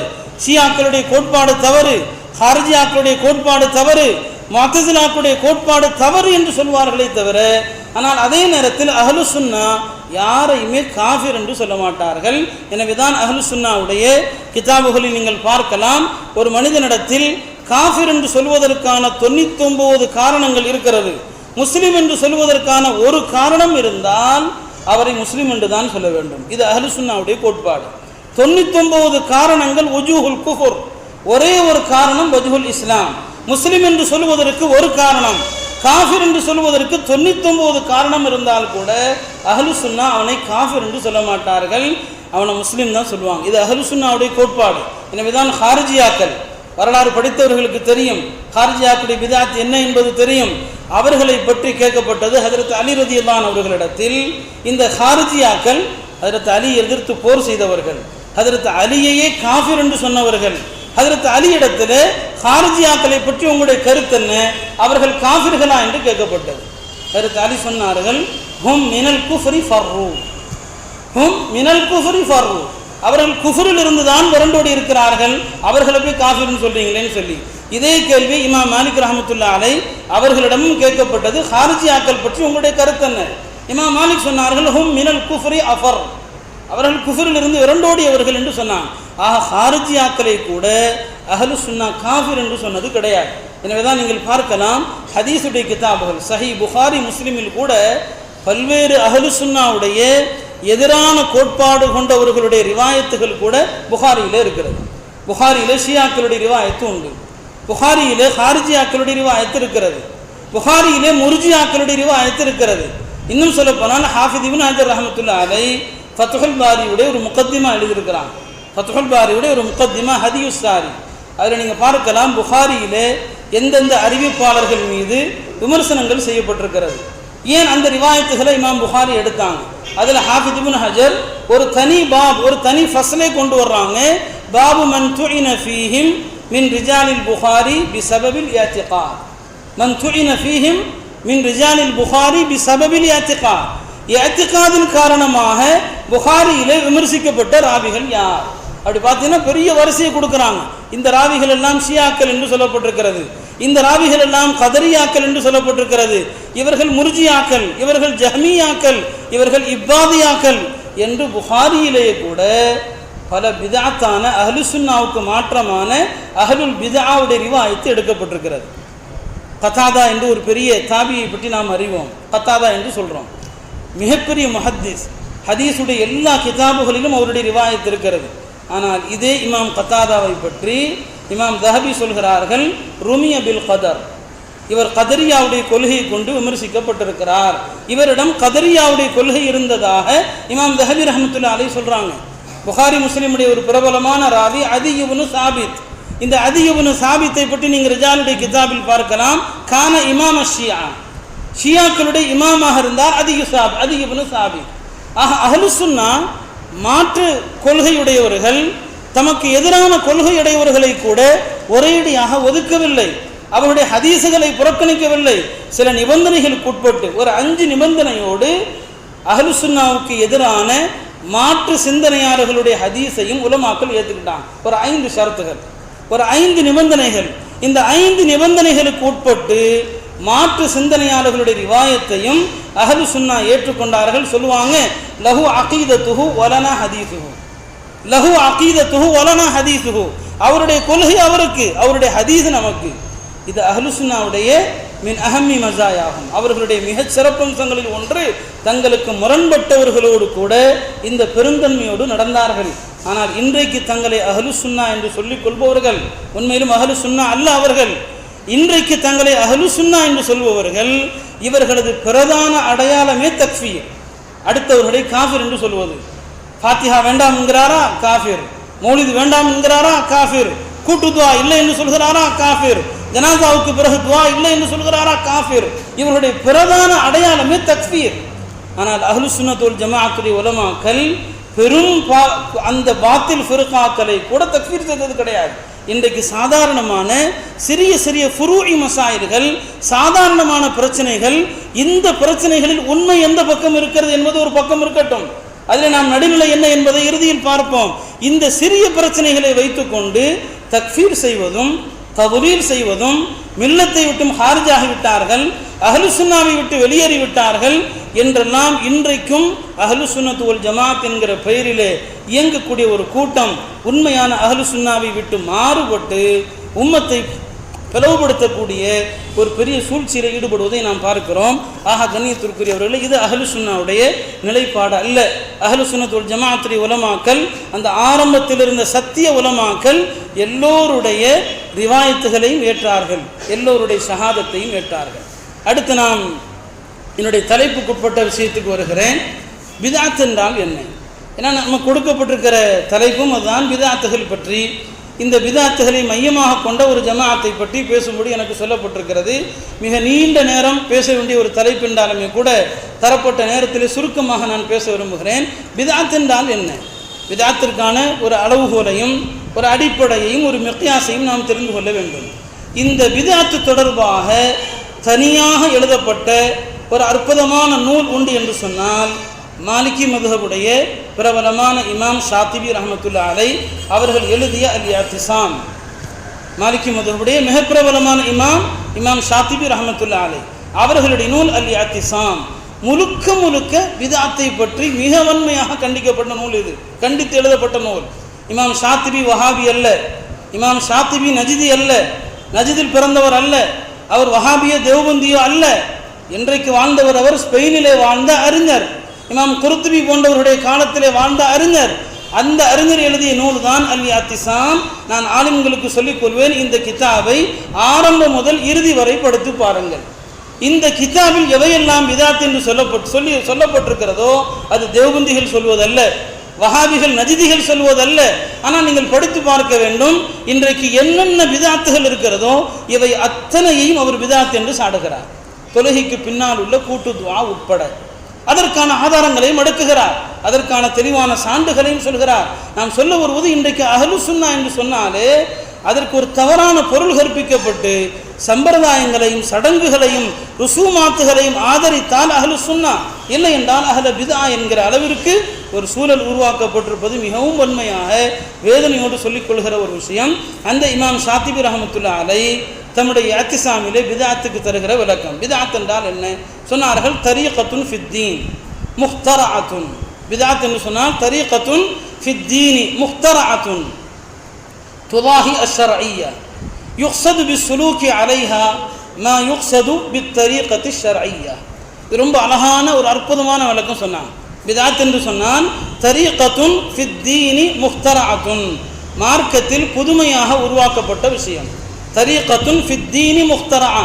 ஷியாக்களுடைய கோட்பாடு தவறு, ஹாரிஜியாக்களுடைய கோட்பாடு தவறு, முஅத்தஸிலாக்களுடைய கோட்பாடு தவறு என்று சொல்வார்களே தவிர, ஆனால் அதே நேரத்தில் அஹ்லு சுன்னா யாரையுமே காஃபிர் என்று சொல்ல மாட்டார்கள். எனவேதான் அஹ்லு சுன்னாவுடைய கிதாபுகளில் நீங்கள் பார்க்கலாம், ஒரு மனிதனிடத்தில் காஃபிர் என்று சொல்வதற்கான 99 காரணங்கள் இருக்கிறது, முஸ்லிம் என்று சொல்வதற்கான ஒரு காரணம் இருந்தால் அவரை முஸ்லிம் என்று தான் சொல்ல வேண்டும். இது அஹ்லு சுன்னாவுடைய கோட்பாடு. 99 காரணங்கள் வஜூஹுல் குஃபர், ஒரே ஒரு காரணம் வஜ்ஹுல் இஸ்லாம். முஸ்லிம் என்று சொல்வதற்கு ஒரு காரணம், காஃபிர் என்று சொல்வதற்கு 99 காரணம் இருந்தால் கூட அஹ்லு சுன்னா அவனை காஃபிர் என்று சொல்ல மாட்டார்கள், அவனை முஸ்லிம் தான் சொல்லுவாங்க. இது அஹ்லு சுன்னாவுடைய கோட்பாடு. எனவேதான் ஹாரிஜியாக்கள், வரலாறு படித்தவர்களுக்கு தெரியும், ஹாரிஜியாக்களுடைய பிதாத் என்ன என்பது தெரியும். அவர்களை பற்றி கேட்கப்பட்டது ஹஜ்ரத் அலி ரலியல்லாஹு அன்ஹு அவர்களிடத்தில். இந்த ஹாரிஜியாக்கள் ஹஜ்ரத் அலி எதிர்த்து போர் செய்தவர்கள், ஹஜ்ரத் அலியையே காஃபிர் என்று சொன்னவர்கள். ஹஜ்ரத் அலி இடத்துல ஹாரிஜியாக்களை பற்றி உங்களுடைய கருத்து என்ன, அவர்கள் காஃபிர்களா என்று கேட்கப்பட்டது. ஹஜ்ரத் அலி சொன்னார்கள், ஹும் மினல் குஃப்ரி ஃபர்ரு, ஹும் மினல் குஃப்ரி ஃபர்ரு, அவர்கள் குஃப்ரில் இருந்து தான் விரண்டோடி இருக்கிறார்கள், அவர்களை போய் காஃபிர்னு சொல்றீங்களேன்னு சொல்லி. இதே கேள்வி இமாம் மாலிக் ரஹ்மத்துல்லாஹி அலைஹி அவர்களிடமும் கேட்கப்பட்டது, ஹாரிஜியாக்கள் பற்றி உங்களுடைய கருத்து என்ன. இமாம் மாலிக் சொன்னார்கள், ஹும் மினல் குஃப்ரி அஃபர், அவர்கள் குஃப்ரில் இருந்து விரண்டோடியவர்கள் என்று சொன்னாங்க. ஆக ஹாரிஜியாக்களை கூட அஹ்லு சுன்னா காஃபிர் என்று சொன்னது கிடையாது. எனவேதான் நீங்கள் பார்க்கலாம், ஹதீஸுடைய கிதாபுகள் சஹீஹ் புகாரி முஸ்லிமில் கூட பல்வேறு அஹ்லு சுன்னாவுடைய எதிரான கோட்பாடு கொண்டவர்களுடைய ரிவாயத்துகள் கூட புகாரியிலே இருக்கிறது. புகாரியிலே ஷியாக்களுடைய ரிவாயத்து உண்டு, புகாரியிலே ஹாரிஜியாக்களுடைய ரிவாயத்து இருக்கிறது, புகாரியிலே முர்ஜியாக்களுடைய ரிவாயத்து இருக்கிறது. இன்னும் சொல்ல போனால் ஹாஃபிஸ் இப்னு ஹஜர் ரஹ்மத்துல்லாஹி அலைஹி ஃபத்ஹுல் பாரியுடைய ஒரு முகத்திமா எழுதியிருக்கிறான். ஃபத்ஹுல் பாரியுடைய ஒரு முகத்திமா ஹதியுஸ் சாரி, அதில் நீங்கள் பார்க்கலாம் புகாரியிலே எந்தெந்த அறிவிப்பாளர்கள் மீது விமர்சனங்கள் செய்யப்பட்டிருக்கிறது. ஏன் அந்த ரிவாயத்துகளை இமாம் புகாரி எடுத்தாங்க, அதில் ஹாஃபிஸ் இப்னு ஹஜர் ஒரு தனி பாப், ஒரு தனி ஃபஸ்லே கொண்டு வர்றாங்க. பாபு மன் துஇன ஃபீஹிம் மின் ரிஜாலில் புகாரி பிசபபில் இஅ்திகாத், மன் துஇன ஃபீஹிம் மின் ரிஜாலில் புகாரி பிசபபில் இஅ்திகாத், இஅ்திகாதின் காரணமாக புகாரியிலே விமர்சிக்கப்பட்ட ராவிகள் யார் அப்படி பார்த்தீங்கன்னா பெரிய வரிசையை கொடுக்குறாங்க. இந்த ராவிகள் எல்லாம் ஷியாக்கள் என்று சொல்லப்பட்டிருக்கிறது, இந்த ராவிகள் எல்லாம் கதரியாக்கள் என்று சொல்லப்பட்டிருக்கிறது, இவர்கள் முர்ஜியாக்கள், இவர்கள் ஜஹ்மியாக்கள், இவர்கள் இப்பாதியாக்கள் என்று புகாரியிலேயே கூட பல பிதஅத்தான அஹ்லு சுன்னாவுக்கு மாற்றமான அஹ்லுல் பிதஆவுடைய ரிவாயத்து எடுக்கப்பட்டிருக்கிறது. கத்தாதா என்று ஒரு பெரிய தாபியை பற்றி நாம் அறிவோம், கத்தாதா என்று சொல்கிறோம், மிகப்பெரிய முஹத்திஸ், ஹதீஸுடைய எல்லா கிதாபுகளிலும் அவருடைய ரிவாயத்து இருக்கிறது. ஆனால் இதே இமாம் கத்தாதாவை பற்றி இமாம் தஹபி சொல்கிறார்கள், ருமிய பில் கதர், இவர் கதரியாவுடைய கொள்கையை கொண்டு விமர்சிக்கப்பட்டிருக்கிறார், இவரிடம் கதரியாவுடைய கொள்கை இருந்ததாக இமாம் தஹபி ரஹ்மத்துல்லாஹி அலைஹி சொல்றாங்க. புகாரி முஸ்லிமுடைய ஒரு பிரபலமான ராவி அதி இப்னு சாபித், இந்த அதி இப்னு சாபித்தை பற்றி நீங்கள் ரிஜாலுடைய கிதாபில் பார்க்கலாம். கான இமாம ஷியா, ஷியாக்களுடைய இமாமாக இருந்தார் அதி இப்னு சாபித். ஆக அஹ்லு சுன்னா மாற்று கொள்கையுடையவர்கள், தமக்கு எதிரான கொள்கையுடையவர்களை கூட ஒரேடியாக ஒதுக்கவில்லை, அவருடைய ஹதீஸுகளை புறக்கணிக்கவில்லை, சில நிபந்தனைகளுக்கு உட்பட்டு ஒரு 5 நிபந்தனையோடு அஹ்லு சுன்னாவுக்கு எதிரான மாற்று சிந்தனையாளர்களுடைய ஹதீஸையும் உலமாக்கள் ஏற்றுக்கிட்டாங்க. ஒரு 5 ஷரத்துகள், ஒரு 5 நிபந்தனைகள். இந்த 5 நிபந்தனைகளுக்கு உட்பட்டு மாற்று சிந்தனையாளர்களுடைய ரிவாயத்தையும் அஹ்லு சுன்னா ஏற்றுக்கொண்டார்கள். சொல்லுவாங்க, லஹு அகீதத்துஹு வலனா ஹதீஸுஹு, லஹு அகீதத்துஹு வலனா ஹதீஸுஹு, அவருடைய கொள்கை அவருக்கு, அவருடைய ஹதீஸ் நமக்கு. இது அஹ்லு சுன்னாவுடைய மின் அஹம்மி மஸாயாகும். அவர்களுடைய மிகச் சிறப்பம்சங்களில் ஒன்று, தங்களுக்கு முரண்பட்டவர்களோடு கூட இந்த பெருந்தன்மையோடு நடந்தார்கள். ஆனால் இன்றைக்கு தங்களை அஹ்லு சுன்னா என்று சொல்லிக் கொள்பவர்கள் உண்மையிலும் அஹ்லு சுன்னா அல்ல. அவர்கள் இன்றைக்கு தங்களை அஹ்லு சுன்னா என்று சொல்பவர்கள், இவர்களது பிரதான அடையாளமே தக்ஃபீர், அடுத்தவர்களை காஃபிர் என்று சொல்வது. ஃபாத்திஹா வேண்டாம் என்கிறாரா காஃபிர், மௌலிது வேண்டாம் என்கிறாரா காஃபிர், கூட்டு துவா இல்லை என்று சொல்கிறாரா காஃபிர், ஜனாசாவுக்கு பிறகு துவா இல்லை என்று சொல்கிறாரா காஃபிர். இவருடைய பிரதான அடையாளமே தக்ஃபீர். ஆனால் அஹ்லுஸ் சுன்னத் வல் ஜமாஅத்துடைய உலமாக்கள் பெரும் அந்த பாத்தில் ஃபிர்காக்களை கூட தக்ஃபீர் செய்தது கிடையாது. இன்றைக்கு சாதாரணமான சிறிய சிறிய ஃபுரூஇ மசாயில்கள், சாதாரணமான பிரச்சனைகள், இந்த பிரச்சனைகளில் உண்மை எந்த பக்கம் இருக்கிறது என்பது ஒரு பக்கம் இருக்கட்டும், அதில் நாம் நடுநிலை என்ன என்பதை இறுதியில் பார்ப்போம். இந்த சிறிய பிரச்சனைகளை வைத்துக்கொண்டு தக்ஃபீர் செய்வதும் தவ்லீல் செய்வதும், மில்லத்தை விட்டும் ஹாரிஜாகிவிட்டார்கள், அஹ்லுஸ் சுன்னாவை விட்டு வெளியேறிவிட்டார்கள் என்றெல்லாம் இன்றைக்கும் அஹ்லுஸ் சுன்னத் வல் ஜமாஅத் என்கிற பெயரிலே இயங்கக்கூடிய ஒரு கூட்டம் உண்மையான அஹ்லுஸ் சுன்னாவை விட்டு மாறுபட்டு உம்மத்தை பிளவுபடுத்தக்கூடிய ஒரு பெரிய சூழ்ச்சியில் ஈடுபடுவதை நாம் பார்க்கிறோம். ஆக கண்ணியத்திற்குரியவர்களே, இது அஹ்லுஸ் சுன்னாவுடைய நிலைப்பாடு அல்ல. அஹ்லுஸ் சுன்னத் வல் ஜமாஅத்துடைய உலமாக்கள், அந்த ஆரம்பத்தில் இருந்த சத்திய உலமாக்கள் எல்லோருடைய ரிவாயத்துகளையும் ஏற்றார்கள், எல்லோருடைய ஷஹாதத்தையும் ஏற்றார்கள். அடுத்து நாம் என்னுடைய தலைப்புக்குட்பட்ட விஷயத்துக்கு வருகிறேன். பித்அத் என்றால் என்ன? ஏன்னா நம்ம கொடுக்கப்பட்டிருக்கிற தலைப்பும் அதுதான் பித்அத்துகள் பற்றி. இந்த பித்அத்துகளை மையமாக கொண்ட ஒரு ஜமாஅத்தை பற்றி பேசும்படி எனக்கு சொல்லப்பட்டிருக்கிறது. மிக நீண்ட நேரம் பேச வேண்டிய ஒரு தலைப்பு என்றாலுமே கூட தரப்பட்ட நேரத்தில் சுருக்கமாக நான் பேச விரும்புகிறேன். பித்அத் என்றால் என்ன? பித்அத்திற்கான ஒரு அளவுகோலையும் ஒரு அடிப்படையையும் ஒரு மிக்யாஸையும் நாம் தெரிந்து கொள்ள வேண்டும். இந்த பித்அத் தொடர்பாக தனியாக எழுதப்பட்ட ஒரு அற்புதமான நூல் உண்டு என்று சொன்னால் மாலிகி மதுஹபுடைய பிரபலமான இமாம் ஷாத்திபி ரஹ்மத்துல்லாஹி அலைஹி அவர்கள் எழுதிய அல் இஅ்திஸாம். மாலிகி மதுஹபுடைய மிக பிரபலமான இமாம் ஷாத்திபி ரஹ்மத்துல்லாஹி அலைஹி அவர்களுடைய நூல் அல் இஅ்திஸாம் முழுக்க முழுக்க பித்அத்தை பற்றி மிக வன்மையாக கண்டிக்கப்பட்ட நூல். இது கண்டித்து எழுதப்பட்ட நூல். இமாம் ஷாத்திபி வஹாபி அல்ல, இமாம் ஷாத்திபி நஜிதி அல்ல, நஜிதில் பிறந்தவர் அல்ல, அவர் வஹாபியோ தேவபந்தியோ அல்ல. இன்றைக்கு வாழ்ந்தவர் அவர் ஸ்பெயினிலே வாழ்ந்த அறிஞர், இமாம் குர்துபி போன்றவருடைய காலத்திலே வாழ்ந்த அறிஞர். அந்த அறிஞர் எழுதிய நூல் தான் அல் இஅ்திஸாம். நான் ஆலிம்களுக்கு சொல்லிக் கொள்வேன், இந்த கிதாபை ஆரம்பம் முதல் இறுதி வரை படித்து பாருங்கள். இந்த கிதாபில் எவையெல்லாம் பித்அத் என்று சொல்லப்பட்டிருக்கிறதோ அது தேவபந்திகள் சொல்வதல்ல, வஹாபிகள் நஜிதிகள் சொல்வதல்ல. ஆனால் நீங்கள் படித்து பார்க்க வேண்டும், இன்றைக்கு என்னென்ன பித்அத்துகள் இருக்கிறதோ இவை அத்தனையையும் அவர் பித்அத் என்று சாடுகிறார். தொழுகைக்கு பின்னால் உள்ள கூட்டு துஆ உட்பட அதற்கான ஆதாரங்களையும் அடுக்குகிறார், அதற்கான தெளிவான சான்றுகளையும் சொல்கிறார். நாம் சொல்ல வருவது, இன்றைக்கு அஹ்லுஸ் சுன்னா என்று சொன்னாலே அதற்கு ஒரு தவறான பொருள் கற்பிக்கப்பட்டு சம்பிரதாயங்களையும் சடங்குகளையும் ருசூமாத்துகளையும் ஆதரித்தால் அஹ்லுஸ் சுன்னா, இல்லை என்றால் அஹ்ல பித்ஆ என்கிற அளவிற்கு ஒரு சூழல் உருவாக்கப்பட்டிருப்பது மிகவும் வன்மையாக வேதனையோடு சொல்லிக் கொள்கிற ஒரு விஷயம். அந்த இமாம் ஷாத்திபி ரஹ்மத்துல்லாஹி அலைஹி தம்முடைய இஅ்திஸாமிலே பித்அத்துக்கு தருகிற விளக்கம். பித்அத் என்றால் என்ன சொன்னார்கள்? தரீகத்துன் ஃபித்தீன் முஹ்தரஅத்துன். பித்அத் என்று சொன்னால் தரீகத்துன் ஃபித்தீனி முஹ்தரஅத்துன் துலாஹி அஷ்ஷர்இய்யா யுக்ஸது பிஸ்ஸுலூகி அலைஹா மா யுக்ஸது பித்தரீகத்தி ஷ்ஷர்இய்யா. இது ரொம்ப அழகான ஒரு அற்புதமான விளக்கம் சொன்னாங்க. பித்அத் என்று சொன்னால் தரீகத்துன் ஃபித்தீனி முஹ்தரஅத்துன், மார்க்கத்தில் புதுமையாக உருவாக்கப்பட்ட விஷயம். தரீகத்துன் ஃபித்தீனி முஹ்தரஅ,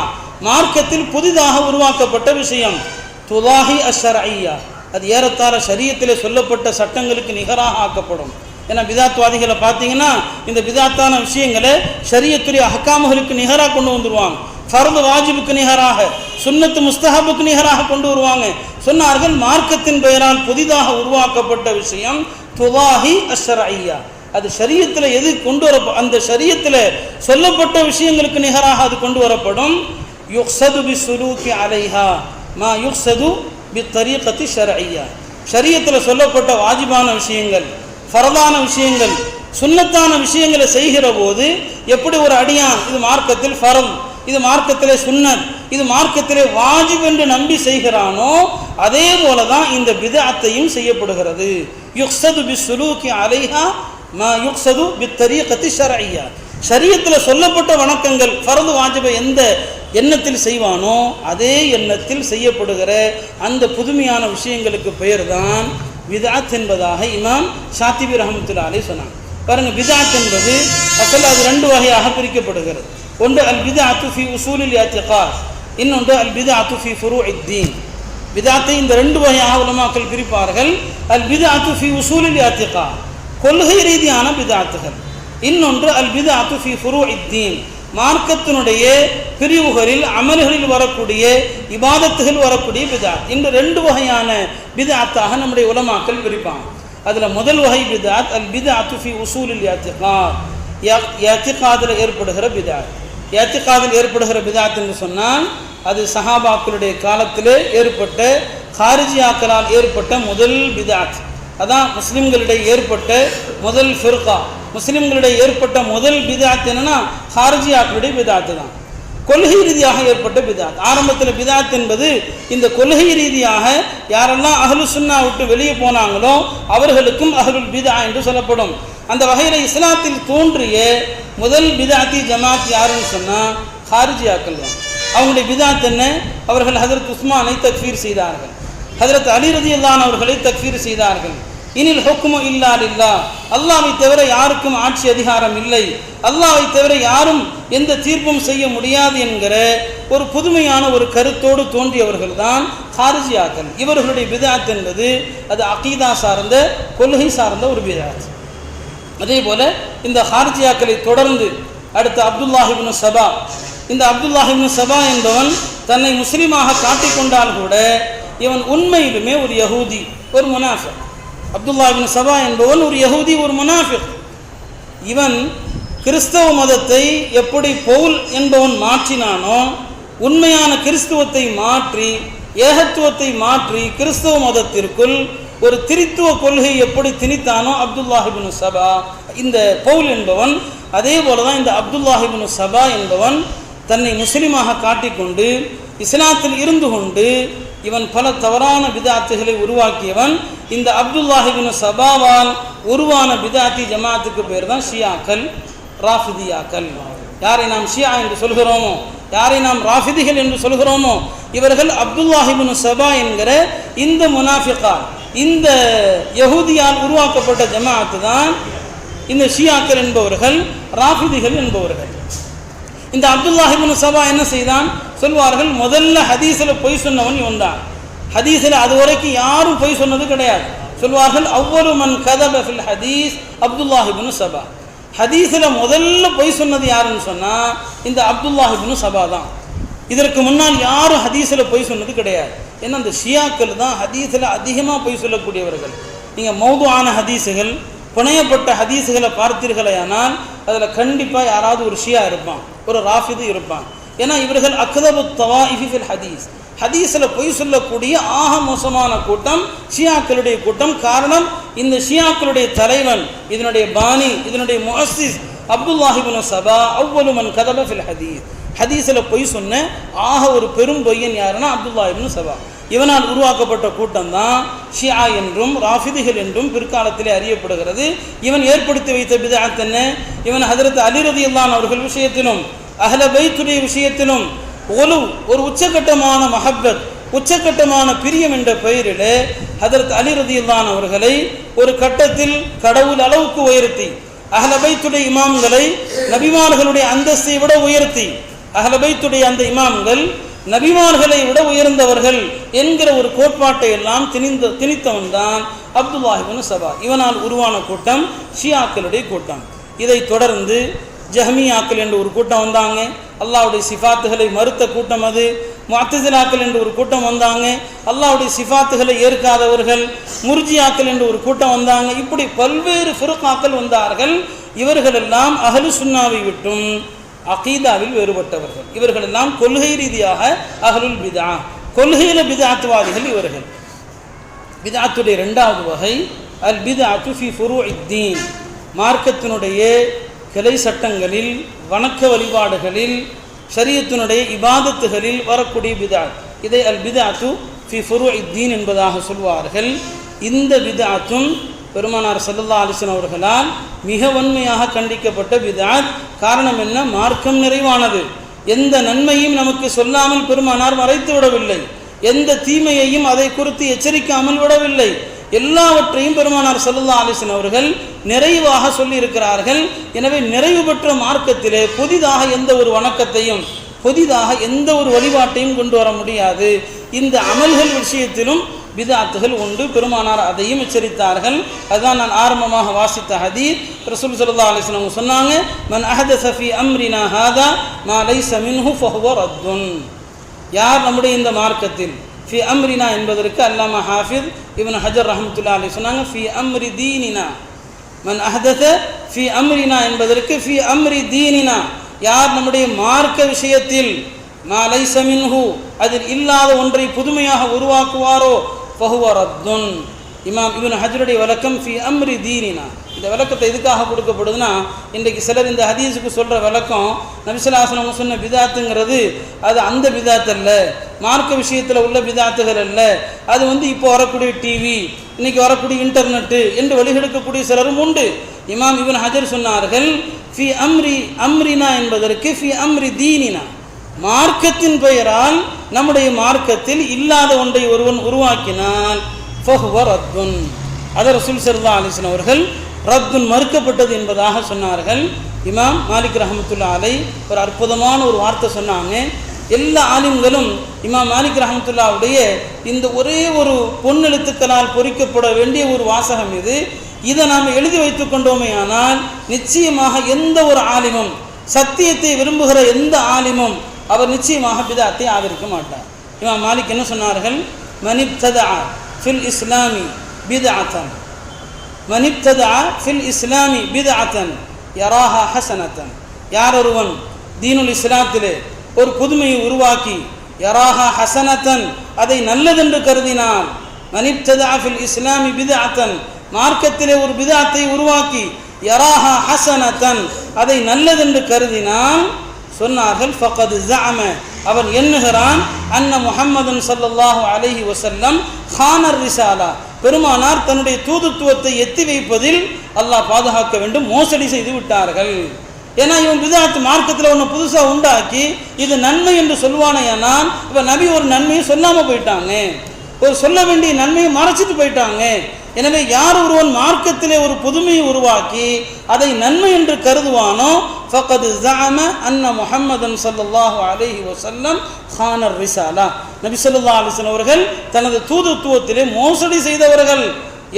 மார்க்கத்தில் புதிதாக உருவாக்கப்பட்ட விஷயம். துலாஹி அஷ்ஷர்இய்யா, அது ஏறத்தாழ ஷரியத்திலே சொல்லப்பட்ட சட்டங்களுக்கு நிகராக ஆக்கப்படும். ஏன்னா பிதாத்வாதிகளை பார்த்தீங்கன்னா இந்த பிதாத்தான விஷயங்களை ஷரியத்துடைய அஹ்காமுகளுக்கு நிகராக கொண்டு வந்துடுவாங்க. ஃபர்து வாஜிபுக்கு நிகராக, சுன்னத்து முஸ்தஹபுக்கு நிகராக கொண்டு வருவாங்க. சொன்னார்கள், மார்க்கத்தின் பெயரால் புதிதாக உருவாக்கப்பட்ட விஷயம் துலாஹி அஷ்ஷர்இய்யா, அது ஷரியத்தில் எது கொண்டு வர, அந்த ஷரியத்தில் சொல்லப்பட்ட விஷயங்களுக்கு நிகராக அது கொண்டு வரப்படும். யுக்ஸது பிஸ்ஸுலூகி அலைஹா மா யுக்ஸது பித்தரீகத்தி ஷர்இய்யா, ஷரியத்தில் சொல்லப்பட்ட வாஜிபான விஷயங்கள், ஃபரதான விஷயங்கள், சுன்னத்தான விஷயங்களை செய்கிற போது எப்படி ஒரு அடியான் இது மார்க்கத்தில் ஃபரத், இது மார்க்கத்திலே சுன்னத், இது மார்க்கத்திலே வாஜிப் என்று நம்பி செய்கிறானோ அதே போல தான் இந்த பித்அத்தையும் செய்யப்படுகிறது. யுக்ஸது பிஸ்ஸுலூகி அலைஹா மா யுக்ஸது பித்தரீகத்தி ஷர்இய்யா, ஷரியத்தில் சொல்லப்பட்ட வணக்கங்கள் ஃபர்து வாஜிபை எந்த எண்ணத்தில் செய்வானோ அதே எண்ணத்தில் செய்யப்படுகிற அந்த புதுமையான விஷயங்களுக்கு பெயர் தான் பித்அத் என்பதாக இமாம் ஷாத்திபி ரஹ்மத்துல்லாஹி அலைஹி சொன்னாங்க. பாருங்க, பித்அத் என்பது அசல் அது ரெண்டு வகையாக பிரிக்கப்படுகிறது. ஒன்று அல் பித்அத்து ஃபி உசூலில் இஅ்திகாத், இன்னொன்று அல் பித்அத்து ஃபி ஃபுரூஇத் தீன். பிதாத்தை இந்த ரெண்டு வகையாக உலமாக்கள் பிரிப்பார்கள். அல் பிதாத்து ஃபி உசூலில் இஅ்திகா, கொள்கை ரீதியான பிதாத்துகள். இன்னொன்று அல் பிதாத்து ஃபி ஃபுரூஇத்தீன், மார்க்கத்தினுடைய பிரிவுகளில் அமல்களில் வரக்கூடிய இபாதத்துகள் வரக்கூடிய பிதாத். இந்த ரெண்டு வகையான பிதாத்தாக நம்முடைய உலமாக்கள் பிரிப்பாங்க. அதில் முதல் வகை பிதாத் அல் பிதாத்து ஃபி உசூலில் இஅ்திகாத், இஅ்திகாதில் ஏற்படுகிற பிதாத். இஅ்திகாதில் ஏற்படுகிற பிதாத் என்று சொன்னால் அது சஹாபாக்களுடைய காலத்திலே ஏற்பட்ட ஹாரிஜியாக்களால் ஏற்பட்ட முதல் பிதாத். அதான் முஸ்லிம்களிடையே ஏற்பட்ட முதல் ஃபிர்கா. முஸ்லிம்களிடையே ஏற்பட்ட முதல் பிதாத் என்னன்னா ஹாரிஜியாக்களுடைய பிதாத்து தான். கொள்கை ரீதியாக ஏற்பட்ட பிதாத். ஆரம்பத்தில் பிதாத் என்பது இந்த கொள்கை ரீதியாக யாரெல்லாம் அஹ்லு சுன்னா விட்டு வெளியே போனாங்களோ அவர்களுக்கும் அஹ்லுல் பிதா என்று சொல்லப்படும். அந்த வகையில் இஸ்லாத்தில் தோன்றிய முதல் பிதாத்தி ஜமாத் யாருன்னு சொன்னால் ஹாரிஜியாக்கள் தான். அவங்களுடைய பிதாத் என்ன? அவர்கள் ஹஜ்ரத் உஸ்மானை தக்ஃபீர் செய்தார்கள், ஹஜ்ரத் அலி ரலியல்லாஹு அவர்களை தக்ஃபீர் செய்தார்கள். இனில் ஹுக்மு இல்லா லில்லாஹ், அல்லாஹ்வை தவிர யாருக்கும் ஆட்சி அதிகாரம் இல்லை, அல்லாஹ்வை தவிர யாரும் எந்த தீர்ப்பும் செய்ய முடியாது என்கிற ஒரு புதுமையான ஒரு கருத்தோடு தோன்றியவர்கள் தான் ஹாரிஜியாக்கள். இவர்களுடைய பிதாத் என்பது அது அகீதா சார்ந்த கொள்கை சார்ந்த ஒரு பிதாத். அதே போல இந்த ஹாரிஜியாக்களை தொடர்ந்து அடுத்த அப்துல்லாஹ் இப்னு சபா. இந்த அப்துல்லாஹ் இப்னு சபா என்பவன் தன்னை முஸ்லீமாக காட்டிக்கொண்டால் கூட இவன் உண்மையிலுமே ஒரு யஹூதி, ஒரு முனாஃபிக். அப்துல்லாஹ் இப்னு சபா என்பவன் ஒரு யஹூதி, ஒரு முனாஃபிக். இவன் கிறிஸ்தவ மதத்தை எப்படி பவுல் என்பவன் மாற்றினானோ, உண்மையான கிறிஸ்துவத்தை மாற்றி ஏகத்துவத்தை மாற்றி கிறிஸ்தவ மதத்திற்குள் ஒரு திரித்துவ கொள்கை எப்படி திணித்தானோ அப்துல்லாஹ் இப்னு சபா இந்த பவுல் என்பவன், அதே போல தான் இந்த அப்துல்லாஹ் இப்னு சபா என்பவன் தன்னை முஸ்லிமாக காட்டிக்கொண்டு இஸ்லாத்தில் இருந்து கொண்டு இவன் பல தவறான பிதாத்துகளை உருவாக்கியவன். இந்த அப்துல்லாஹ் இப்னு சபாவால் உருவான பிதாத்தி ஜமாத்துக்கு பேர் தான் ஷியாக்கள், ராஃபிதியாக்கள். யாரை நாம் ஷியா என்று சொல்கிறோமோ, யாரை நாம் ராஃபிதிகள் என்று சொல்கிறோமோ, இவர்கள் அப்துல்லாஹ் இப்னு சபா என்கிற இந்த முனாஃபிகா, இந்த யஹூதியால் உருவாக்கப்பட்ட ஜமாத்து தான் இந்த ஷியாக்கள் என்பவர்கள், ராஃபிதிகள் என்பவர்கள். இந்த அப்துல்லாஹ் இப்னு சபா என்ன செய்தான்? சொல்வார்கள், முதல்ல ஹதீஸில் பொய் சொன்னவன் இவன் தான். ஹதீஸில் அது வரைக்கும் யாரும் பொய் சொன்னது கிடையாது. சொல்வார்கள், அவ்வளவு மன் கதப ஃபில் ஹதீஸ் அப்துல்லாஹ் இப்னு சபா. ஹதீஸில் முதல்ல பொய் சொன்னது யாருன்னு சொன்னால் இந்த அப்துல்லாஹ் இப்னு சபா தான். இதற்கு முன்னால் யாரும் ஹதீஸில் பொய் சொன்னது கிடையாது. ஏன்னா அந்த ஷியாக்கள் தான் ஹதீஸில் அதிகமாக பொய் சொல்லக்கூடியவர்கள். நீங்கள் மௌதுஆன ஹதீஸுகள், புனையப்பட்ட ஹதீஸுகளை பார்த்தீர்களேயானால் அதில் கண்டிப்பாக யாராவது ஒரு ஷியா இருப்பான், ஒரு ராஃபிது இருப்பான். ஏன்னா இவர்கள் அக்தபு தவாயிஃபி ஃபில் ஹதீஸ், ஹதீஸில் பொய் சொல்லக்கூடிய ஆக மோசமான கூட்டம் ஷியாக்களுடைய கூட்டம். காரணம், இந்த ஷியாக்களுடைய தலைவன், இதனுடைய பானி, இதனுடைய முஅஸ்ஸிஸ் அப்துல்லாஹ் இப்னு சபா அவ்வலு மன் கதப ஃபில் ஹதீஸ். ஹதீஸில் பொய் சொன்ன ஆக ஒரு பெரும் பொய்யன் யாருன்னா அப்துல்லாஹ் இப்னு சபா. இவனால் உருவாக்கப்பட்ட கூட்டம் தான் ஷியா என்றும் ராஃபிதிகள் என்றும் பிற்காலத்திலே அறியப்படுகிறது. இவன் ஏற்படுத்தி வைத்த பிதஅத் என்ன? இவன் ஹஜ்ரத் அலி ரலியல்லாஹு அவர்கள் விஷயத்திலும் அஹ்ல பைத்துடைய விஷயத்திலும் ஒரு உச்சகட்டமான மஹப்பத், உச்சகட்டமான பிரியம் என்ற பெயரிலே ஹஜ்ரத் அலி ரலியல்லாஹு அவர்களை ஒரு கட்டத்தில் கடவுள் அளவுக்கு உயர்த்தி, அஹ்ல பைத்துடைய இமாம்களை நபிமார்களுடைய அந்தஸ்தை விட உயர்த்தி, அஹ்ல பைத்துடைய அந்த இமாம்கள் நபிமார்களை விட உயர்ந்தவர்கள் என்கிற ஒரு கோட்பாட்டை எல்லாம் திணித்தவன் தான் அப்துல்லாஹ் இப்னு சபா. இவனால் உருவான கூட்டம் ஷியாக்களுடைய கூட்டம். இதை தொடர்ந்து ஜஹ்மியாக்கள் என்று ஒரு கூட்டம் வந்தாங்க, அல்லாஹ்வுடைய சிஃபாத்துகளை மறுத்த கூட்டம். அது முஅத்தஸிலாக்கள் என்று ஒரு கூட்டம் வந்தாங்க, அல்லாஹ்வுடைய சிஃபாத்துகளை ஏற்காதவர்கள். முர்ஜியாக்கள் என்று ஒரு கூட்டம் வந்தாங்க. இப்படி பல்வேறு ஃபிர்காக்கள் வந்தார்கள். இவர்களெல்லாம் அஹ்லு சுன்னாவை விட்டும் அகீதாவில் வேறுபட்டவர்கள். இவர்களெல்லாம் கொள்கை ரீதியாக அஹ்லுல் பிதா, கொள்கையில பிதாத்வாதிகள் இவர்கள். பிதாத்துடைய இரண்டாவது வகை அல் பிதாத்து ஃபி ஃபுரூஇத்தீன், மார்க்கத்தினுடைய கிளை சட்டங்களில், வணக்க வழிபாடுகளில், ஷரியத்தினுடைய இபாதத்துகளில் வரக்கூடிய பிதாத். இதை அல் பிதாத்து ஃபி ஃபுரூஇத்தீன் என்பதாக சொல்வார்கள். இந்த பிதாத்தும் பெருமானார் ஸல்லல்லாஹு அலைஹி வஸல்லம் அவர்களால் மிக வன்மையாக கண்டிக்கப்பட்ட பிதாத். காரணம் என்ன? மார்க்கம் நிறைவானது. எந்த நன்மையும் நமக்கு சொல்லாமல் பெருமானார் மறைத்து விடவில்லை, எந்த தீமையையும் அதை குறித்து எச்சரிக்காமல் விடவில்லை. எல்லாவற்றையும் பெருமானார் ஸல்லல்லாஹு அலைஹி வஸல்லம் அவர்கள் நிறைவாக சொல்லியிருக்கிறார்கள். எனவே நிறைவு பெற்ற மார்க்கத்திலே புதிதாக எந்த ஒரு வணக்கத்தையும், புதிதாக எந்த ஒரு வழிபாட்டையும் கொண்டு வர முடியாது. இந்த அமல்கள் விஷயத்திலும் பிதாத்துகள் உண்டு. பெருமானார் அதையும் எச்சரித்தார்கள். அதுதான் நான் ஆரம்பமாக வாசித்த ஹதீஸ். ரசூல் ஸல்லல்லாஹு அலைஹி வஸல்லம் சொன்னாங்க, மன் அஹதஸ ஃபீ அம்ரினா ஹாதா மா லைஸ மின்ஹு ஃபஹுவ ரத்துன். யார் நம்முடைய இந்த மார்க்கத்தில், ஃபி அம்ரினா என்பதற்கு அல்லாமா ஹாஃபிஸ் இப்னு ஹஜர் ரஹ்மத்துல்லாஹி அலைஹி சொன்னாங்க, ஃபி அம்ரி தீனினா. மன் அஹதஸ ஃபி அம்ரினா என்பதற்கு ஃபி அம்ரி தீனினா, யார் நம்முடைய மார்க்க விஷயத்தில் மா லைஸ மின்ஹு, அதில் இல்லாத ஒன்றை புதுமையாக உருவாக்குவாரோ ஃபஹுவ ரத்துன். இமாம் இப்னு ஹஜருடைய விளக்கம் ஃபி அம்ரி தீனினா. இந்த விளக்கத்தை எதுக்காக கொடுக்கப்படுதுன்னா, இன்றைக்கு சிலர் இந்த ஹதீஸுக்கு சொல்கிற விளக்கம், நபி ஸல்லல்லாஹு அலைஹி வஸல்லம் சொன்ன பிதாத்துங்கிறது அது அந்த பிதாத் அல்ல, மார்க்க விஷயத்தில் உள்ள பிதாத்துகள் அல்ல, அது இப்போ வரக்கூடிய டிவி, இன்னைக்கு வரக்கூடிய இன்டர்நெட்டு என்று வழிகெடுக்கக்கூடிய சிலரும் உண்டு. இமாம் இப்னு ஹஜர் சொன்னார்கள், ஃபி அம்ரினா என்பதற்கு ஃபி அம்ரி தீனினா, மார்க்கத்தின் பெயரால் நம்முடைய மார்க்கத்தில் இல்லாத ஒன்றை ஒருவன் உருவாக்கினால் ஃபஹுவ ரத்துன், அதை ரசூல் ஸல்லல்லாஹு அலைஹி வஸல்லம் அவர்கள் ரத்துன் மறுக்கப்பட்டது என்பதாக சொன்னார்கள். இமாம் மாலிக் ரஹ்மத்துல்லாஹி அலைஹி ஒரு அற்புதமான ஒரு வார்த்தை சொன்னாங்க. எல்லா ஆலிம்களும் இமாம் மாலிக் ரஹ்மத்துல்லாஹுடைய இந்த ஒரே ஒரு பொன்னெழுத்துக்களால் பொறிக்கப்பட வேண்டிய ஒரு வாசகம் இது. இதை நாம் எழுதி வைத்துக் கொண்டோமே ஆனால் நிச்சயமாக எந்த ஒரு ஆலிமும், சத்தியத்தை விரும்புகிற எந்த ஆலிமும் அவர் நிச்சயமாக பிதாத்தை ஆதரிக்க மாட்டார். இமாம் மாலிக் என்ன சொன்னார்கள், மனிப்ததா ஃபில் இஸ்லாமி பிதஅத்தன், மனிப்ததா ஃபில் இஸ்லாமி பிதஅத்தன் யராஹா ஹஸனத்தன். யார் ஒருவன் தீனுல் இஸ்லாத்திலே ஒரு புதுமையை உருவாக்கி யராஹா ஹஸனத்தன், அதை நல்லதென்று கருதினான், மனிப்ததா ஃபில் இஸ்லாமி பிதஅத்தன், மார்க்கத்திலே ஒரு பிதஅத்தை உருவாக்கி யராஹா ஹஸனத்தன், அதை நல்லதென்று கருதினான், சொன்னார்கள் ஃபகத் ஸஅம, அவன் எண்ணுகிறான், அன்ன முஹம்மதன் ஸல்லல்லாஹு அலைஹி வஸல்லம் கானர் ரிசாலா, பெருமானார் தன்னுடைய தூதுத்துவத்தை எத்தி வைப்பதில் அல்லாஹ் பாதுகாக்க வேண்டும், மோசடி செய்து விட்டார்கள். ஏன்னா இவன் பிதாத் மார்க்கத்தில் ஒன்று புதுசாக உண்டாக்கி இது நன்மை என்று சொல்வானேயானால், இப்போ நபி ஒரு நன்மையை சொல்லாமல் போயிட்டாங்க, ஒரு சொல்ல வேண்டிய நன்மையை மறைச்சிட்டு போயிட்டாங்க. எனவே யார் ஒருவன் மார்க்கத்திலே ஒரு புதுமையை உருவாக்கி அதை நன்மை என்று கருதுவானோ ஃபகத் ஸஅம அன்ன முஹம்மதன் ஸல்லல்லாஹு அலைஹி வஸல்லம் கானர் ரிசாலா, நபி ஸல்லல்லாஹு அலைஹி வஸல்லம் அவர்கள் தனது தூதுத்துவத்திலே மோசடி செய்தவர்கள்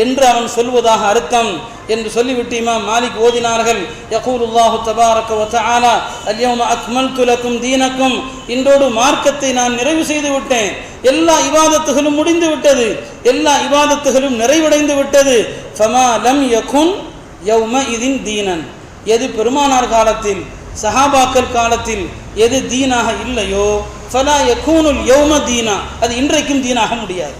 என்று அவன் சொல்வதாக அர்த்தம் என்று சொல்லிவிட்டு இமாம் மாலிக் ஓதினார்கள், யகூலுல்லாஹு தபாரக வ தஆலா அல்யௌம அக்மல்து லக்கும் தீனக்கும், இன்றோடு மார்க்கத்தை நான் நிறைவு செய்து விட்டேன், எல்லா இபாதத்துகளும் முடிந்து விட்டது, எல்லா இபாதத்துகளும் நிறைவடைந்து விட்டது. ஃபமா லம் யகுன் யௌம இதின் தீனன், எது பெருமானார் காலத்தில் சஹாபாக்கள் காலத்தில் எது தீனாக இல்லையோ ஃபலா யகூனுல் யௌம தீனா, அது இன்றைக்கும் தீனாக முடியாது.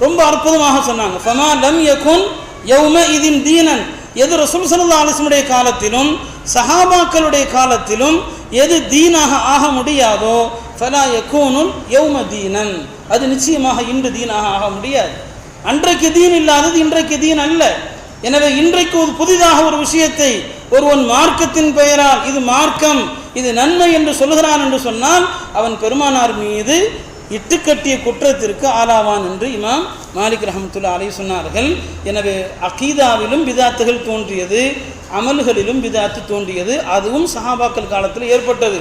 ரொம்ப அற்புதமாக சொன்னாங்க, ஃபமா லம் யகுன் யௌம இதின் தீனன், எது ரசூல் ஸல்லல்லாஹு அலைஹி வஸல்லம் காலத்திலும் சஹாபாக்களுடைய காலத்திலும் எது தீனாக ஆக முடியாதோ ஃபலா யகூனுல் யௌம தீனன், அது நிச்சயமாக இன்று தீனாக ஆக முடியாது. அன்றைக்கு தீன் இல்லாதது இன்றைக்கு தீன் அல்ல. எனவே இன்றைக்கு ஒரு புதிதாக ஒரு விஷயத்தை ஒருவன் மார்க்கத்தின் பெயரால் இது மார்க்கம், இது நன்மை என்று சொல்கிறான் என்று சொன்னால் அவன் பெருமானார் மீது இட்டுக்கட்டிய குற்றத்திற்கு ஆளாவான் என்று இமாம் மாலிக் ரஹ்மத்துல்லாஹி அலைஹி சொன்னார்கள். எனவே அகீதாவிலும் பிதாத்துகள் தோன்றியது, அமல்களிலும் பிதாத்து தோன்றியது, அதுவும் சஹாபாக்கள் காலத்தில் ஏற்பட்டது.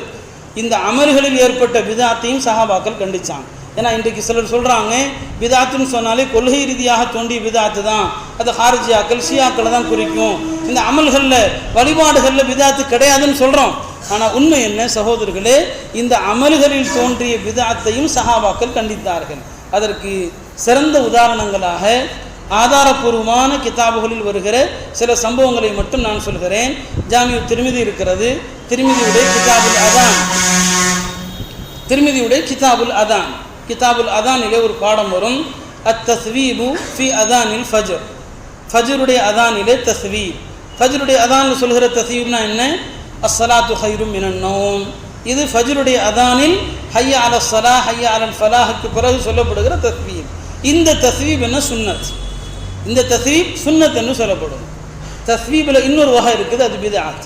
இந்த அமல்களில் ஏற்பட்ட பிதாத்தையும் சஹாபாக்கள் கண்டிச்சாங்க. ஏன்னா இன்றைக்கு சிலர் சொல்கிறாங்க பிதாத்துன்னு சொன்னாலே கொள்கை ரீதியாக தோன்றிய பிதாத்து தான், அது ஹாரிஜியாக்கள் ஷியாக்களை தான் குறிக்கும், இந்த அமல்களில் வழிபாடுகளில் பிதாத்து கிடையாதுன்னு சொல்கிறோம். ஆனால் உண்மை என்ன சகோதரர்களே, இந்த அமல்களில் தோன்றிய பிதாத்தையும் சஹாபாக்கள் கண்டித்தார்கள். அதற்கு சிறந்த உதாரணங்களாக ஆதாரபூர்வமான கிதாபுகளில் வருகிற சில சம்பவங்களை மட்டும் நான் சொல்கிறேன். ஜாமிஉ திர்மிதி இருக்கிறது, திர்மிதியுடைய கிதாபுல் அதான், திர்மிதியுடைய கிதாபுல் அதான், கிதாபுல் அதானிலே ஒரு பாடம் வரும், அத்தஸ்வீபு ஃபி அதானில் ஃபஜ்ர், ஃபஜ்ருடைய அதானிலே தஸ்வீப். ஃபஜ்ருடைய அதானில் சொல்கிற தஸ்வீப்னா என்ன, அஸ்ஸலாத்து ஹைரும் மினன் நௌம், இது ஃபஜ்ருடைய அதானில் ஹய்ய அல ஸலா ஹய்ய அலல் ஃபலாஹுக்கு பிறகு சொல்லப்படுகிற தஸ்வீப். இந்த தஸ்வீப் என்ன சுன்னத், இந்த தஸ்வீப் சுன்னத் என்று சொல்லப்படும். தஸ்வீபில் இன்னொரு வகை இருக்குது, அது பித்அத்.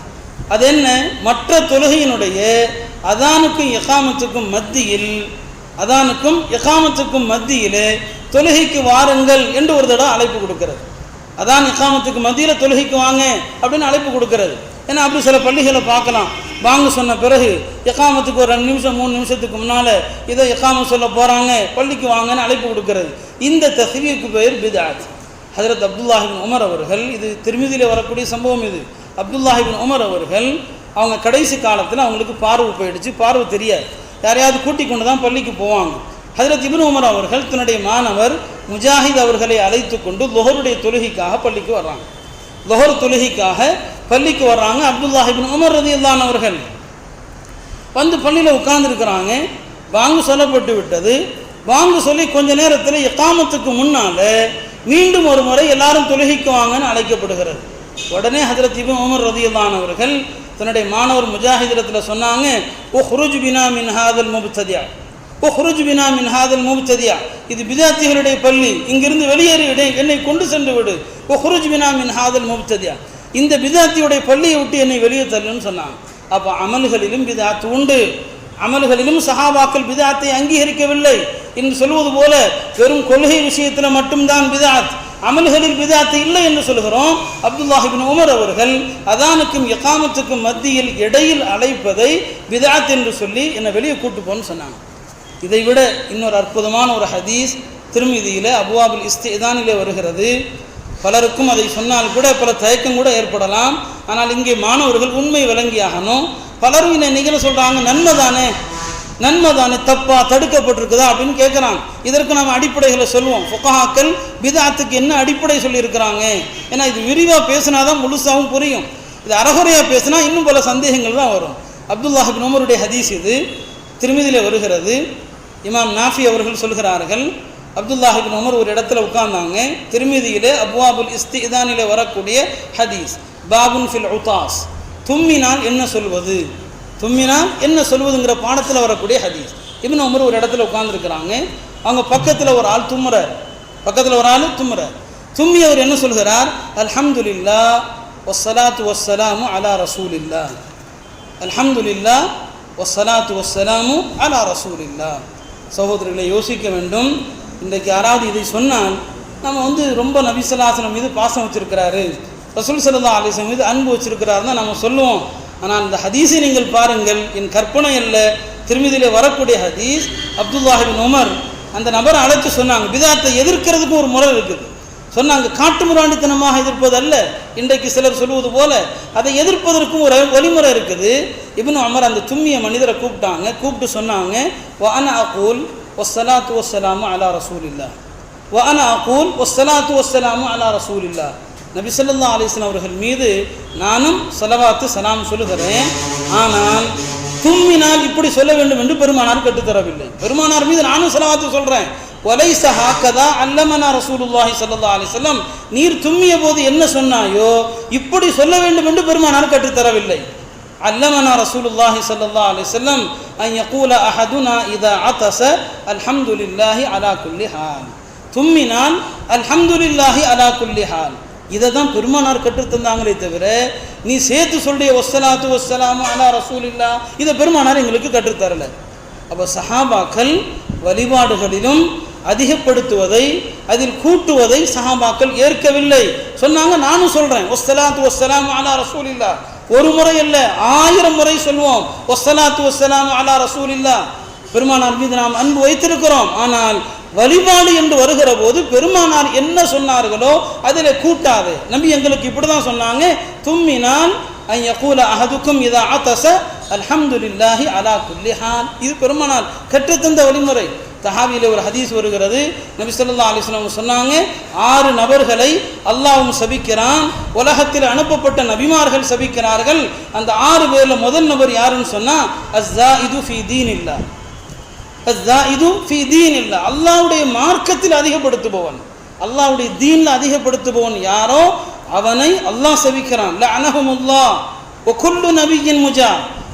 அது என்ன, மற்ற தொழுகையினுடைய அதானுக்கும் இகாமத்துக்கும் மத்தியில், அதானுக்கும் இகாமத்துக்கும் மத்தியிலே தொழுகைக்கு வாருங்கள் என்று ஒரு தடவை அழைப்பு கொடுக்கிறது. அதான் இகாமத்துக்கு மத்தியில் தொழுகைக்கு வாங்க அப்படின்னு அழைப்பு கொடுக்கிறது. ஏன்னா அப்படி சில பள்ளிகளை பார்க்கலாம், வாங்க சொன்ன பிறகு இகாமத்துக்கு ஒரு 2 நிமிஷம் 3 நிமிஷத்துக்கு முன்னால் இதை இகாமத் சொல்ல போகிறாங்க, பள்ளிக்கு வாங்கன்னு அழைப்பு கொடுக்கறது, இந்த தஸ்பீஹுக்கு பேர் பித்அத். ஹஜ்ரத் அப்துல்லாஹ் இப்னு உமர் அவர்கள், இது திர்மிதியிலே வரக்கூடிய சம்பவம், இது அப்துல்லாஹ் இப்னு உமர் அவர்கள் அவங்க கடைசி காலத்தில் அவங்களுக்கு பார்வை போயிடுச்சு, பார்வை தெரியாது, யாரையாவது கூட்டிக் கொண்டு தான் பள்ளிக்கு போவாங்க. ஹஜ்ரத் இப்னு உமர் அவர்கள் தன்னுடைய மாணவர் முஜாஹித் அவர்களை அழைத்து கொண்டு லுஹருடைய தொழுகைக்காக பள்ளிக்கு வர்றாங்க. லுஹர் தொழுகைக்காக பள்ளிக்கு வர்றாங்க. அப்துல்லாஹ் இப்னு உமர் ரலியல்லாஹு அன்ஹு அவர்கள் வந்து பள்ளியில் உட்கார்ந்துருக்கிறாங்க. வாங்கு சொல்லப்பட்டு விட்டது. வாங்கு சொல்லி கொஞ்ச நேரத்தில் இகாமத்துக்கு முன்னால் மீண்டும் ஒரு முறை எல்லாரும் தொழுகைக்கு வாங்கன்னு அழைக்கப்படுகிறது. உடனே ஹஜ்ரத் இப்னு உமர் ரலியல்லாஹு அன்ஹு அவர்கள் தன்னுடைய மாணவர் முஜாஹிதிடத்தில் சொன்னாங்க, உஹ்ருஜ் பினா மின் ஹாதல் முப்ததியா, உஹ்ருஜ் பினா மின் ஹாதல் முப்ததியா, இது பிதாத்திகளுடைய பள்ளி, இங்கிருந்து வெளியேறி விடு, என்னை கொண்டு சென்று விடு. உஹ்ருஜ் பினா மின் ஹாதல் முப்ததியா, இந்த பிதாத்தியுடைய பள்ளியை விட்டு என்னை வெளியே தள்ளுன்னு சொன்னாங்க. அப்போ அமல்களிலும் பிதாத்து உண்டு, அமல்களிலும் சஹாபாக்கள் பிதாத்தை அங்கீகரிக்கவில்லை என்று சொல்வது போல வெறும் கொள்கை விஷயத்தில் மட்டும்தான் பிதாத், அமல்களில் பிதாத்து இல்லை என்று சொல்கிறோம். அப்துல்லாஹ் இப்னு உமர் அவர்கள் அதானுக்கும் இகாமத்துக்கும் மத்தியில் இடையில் அழைப்பதை பிதாத் என்று சொல்லி என்னை வெளியே கூட்டு போன்னு சொன்னாங்க. இதை விட இன்னொரு அற்புதமான ஒரு ஹதீஸ் திர்மிதியில் அபுவாபுல் இஸ்திதானிலே வருகிறது. பலருக்கும் அதை சொன்னால் கூட பல தயக்கம் கூட ஏற்படலாம். ஆனால் இங்கே மாணவர்கள் உண்மை விளங்கியாகணும். பலரும் என்னை நிகழ சொல்கிறாங்க, நன்மை தானே தப்பா தடுக்கப்பட்டிருக்குதா அப்படின்னு கேட்குறாங்க. இதற்கு நம்ம அடிப்படைகளை சொல்லுவோம். ஃபுகஹாக்கள் பிதாத்துக்கு என்ன அடிப்படை சொல்லியிருக்கிறாங்க, ஏன்னா இது விரிவாக பேசினா தான் முழுசாகவும் புரியும். இது அறகுறையாக பேசினா இன்னும் பல சந்தேகங்கள் தான் வரும். அப்துல்லாஹ் இப்னு உமருடைய ஹதீஸ் இது திருமிதியில் வருகிறது. இமாம் நாஃபி அவர்கள் சொல்கிறார்கள், அப்துல்லாஹ் இப்னு உமர் ஒரு இடத்துல உட்கார்ந்தாங்க. திருமிதியிலே அப்வாபுல் இஸ்திதானிலே வரக்கூடிய ஹதீஸ், பாபுன் ஃபில் உதாஸ், தும்மினால் என்ன சொல்வது, தும்மினால் என்ன சொல்வதுங்கிற பாடத்தில் வரக்கூடிய ஹதீஸ். இப்னு உமர் ஒரு இடத்துல உட்கார்ந்துருக்கிறாங்க. அவங்க பக்கத்தில் ஒரு ஆள் தும்முறார், தும்மி அவர் என்ன சொல்கிறார், அல்ஹம்துலில்லாஹ் வஸ்ஸலாத்து வஸ்ஸலாமு அலா ரசூலில்லாஹ், அல்ஹம்துலில்லாஹ் வஸ்ஸலாத்து வஸ்ஸலாமு அலா ரசூலில்லாஹ். சகோதரர்களை யோசிக்க வேண்டும். இன்றைக்கு யாராவது இதை சொன்னால் நம்ம ரொம்ப நபி ஸல்லல்லாஹு அலைஹி வஸல்லம் மீது பாசம் வச்சிருக்கிறாரு, ரசூல் ஸல்லல்லாஹு அலைஹி வஸல்லம் மீது அன்பு வச்சிருக்கிறாருன்னு நம்ம சொல்லுவோம். ஆனால் இந்த ஹதீஸை நீங்கள் பாருங்கள், என் கற்பனை அல்ல, திருமிதியிலே வரக்கூடிய ஹதீஸ். அப்துல்லாஹ் இப்னு உமர் அந்த நபரை அழைத்து சொன்னாங்க, பிதாத்தை எதிர்க்கிறதுக்கு ஒரு முறை இருக்குது சொன்னாங்க. காட்டு முராண்டித்தனமாக எதிர்ப்பது அல்ல, இன்றைக்கு சிலர் சொல்வது போல அதை எதிர்ப்பதற்கும் ஒரு வழிமுறை இருக்குது. இப்னு உமர் அந்த தும்மிய மனிதரை கூப்பிட்டு சொன்னாங்க, வஅனா அகூல் வஸ்ஸலாத்து வஸ்ஸலாமு அலா ரசூலில்லாஹ், வஅனா அகூல் வஸ்ஸலாத்து வஸ்ஸலாமு அலா ரசூலில்லாஹ், நபி ஸல்லல்லாஹு அலைஹி வஸல்லம் அவர்கள் மீது நானும் ஸலவாத்து சலாம் சொல்லுகிறேன். ஆனால் தும்மினால் இப்படி சொல்ல வேண்டும் என்று பெருமானார் கற்றுத்தரவில்லை. பெருமானார் மீது நானும் ஸலவாத்து சொல்கிறேன். வலைஸ ஹாக்கதா அல்லமனா ரசூலுல்லாஹி ஸல்லல்லாஹு அலைஹி வஸல்லம், நீர் தும்மிய போது என்ன சொன்னாயோ இப்படி சொல்ல வேண்டும் என்று பெருமானார் கற்றுத்தரவில்லை. அல்லமனா ரசூலுல்லாஹி ஸல்லல்லாஹு அலைஹி வஸல்லம் அன் யகூல அஹதுனா இதா அதஸ அல்ஹம்துலில்லாஹி அலா குல்லி ஹால், தும்மினால் அல்ஹம்துலில்லாஹி அலா குல்லி ஹால், இதை தான் பெருமானார் கற்றுத்தந்தாங்களே தவிர நீ சேர்த்து சொல்றிய வஸ்ஸலாத்து வஸ்ஸலாமு அலா ரசூலில்லாஹ் இதை பெருமானார் எங்களுக்கு கற்றுத்தரல. அப்போ சஹாபாக்கள் வழிபாடுகளிலும் அதிகப்படுத்துவதை, அதில் கூட்டுவதை சஹாபாக்கள் ஏற்கவில்லை. சொன்னாங்க, நானும் சொல்றேன் வஸ்ஸலாத்து வஸ்ஸலாமு அலா ரசூலில்லாஹ், ஒரு முறை அல்ல 1000 முறை சொல்வோம் வஸ்ஸலாத்து வஸ்ஸலாமு அலா ரசூலில்லாஹ், பெருமானார் மீது நாம் அன்பு வைத்திருக்கிறோம். ஆனால் வழிபாடு என்று வருகிற போது பெருமானார் என்ன சொன்னார்களோ அதில் கூட்டாது. நபி எங்களுக்கு இப்படி தான் சொன்னாங்க, தும்மினால் அன் யகூல அஹதுக்கும் இதா அதஸ அல்ஹம்துலில்லாஹி அலா குல்லி ஹால், இது பெருமானார் கற்றுத்தந்த வழிமுறை. தஹாவியிலே ஒரு ஹதீஸ் வருகிறது, நபி ஸல்லல்லாஹு அலைஹி வஸல்லம் சொன்னாங்க, 6 நபர்களை அல்லாஹ்வும் சபிக்கிறான், உலகத்தில் அனுப்பப்பட்ட நபிமார்கள் சபிக்கிறார்கள். அந்த 6 பேரில் முதல் நபர் யாருன்னு சொன்னா, அஸ்ஸாயிது ஃபீ தீனில்லாஹ், அஸ்ஸாயிது ஃபீ தீனில்லாஹ், அல்லாஹ்வுடைய மார்க்கத்தில் அதிகப்படுத்துபவன், அல்லாஹ்வுடைய தீனில் அதிகப்படுத்துபவன் யாரோ அவனை அல்லாஹ் சபிக்கிறான். லஅனஹுமுல்லாஹ் வ குல்லு நபிய்யின் முஜா,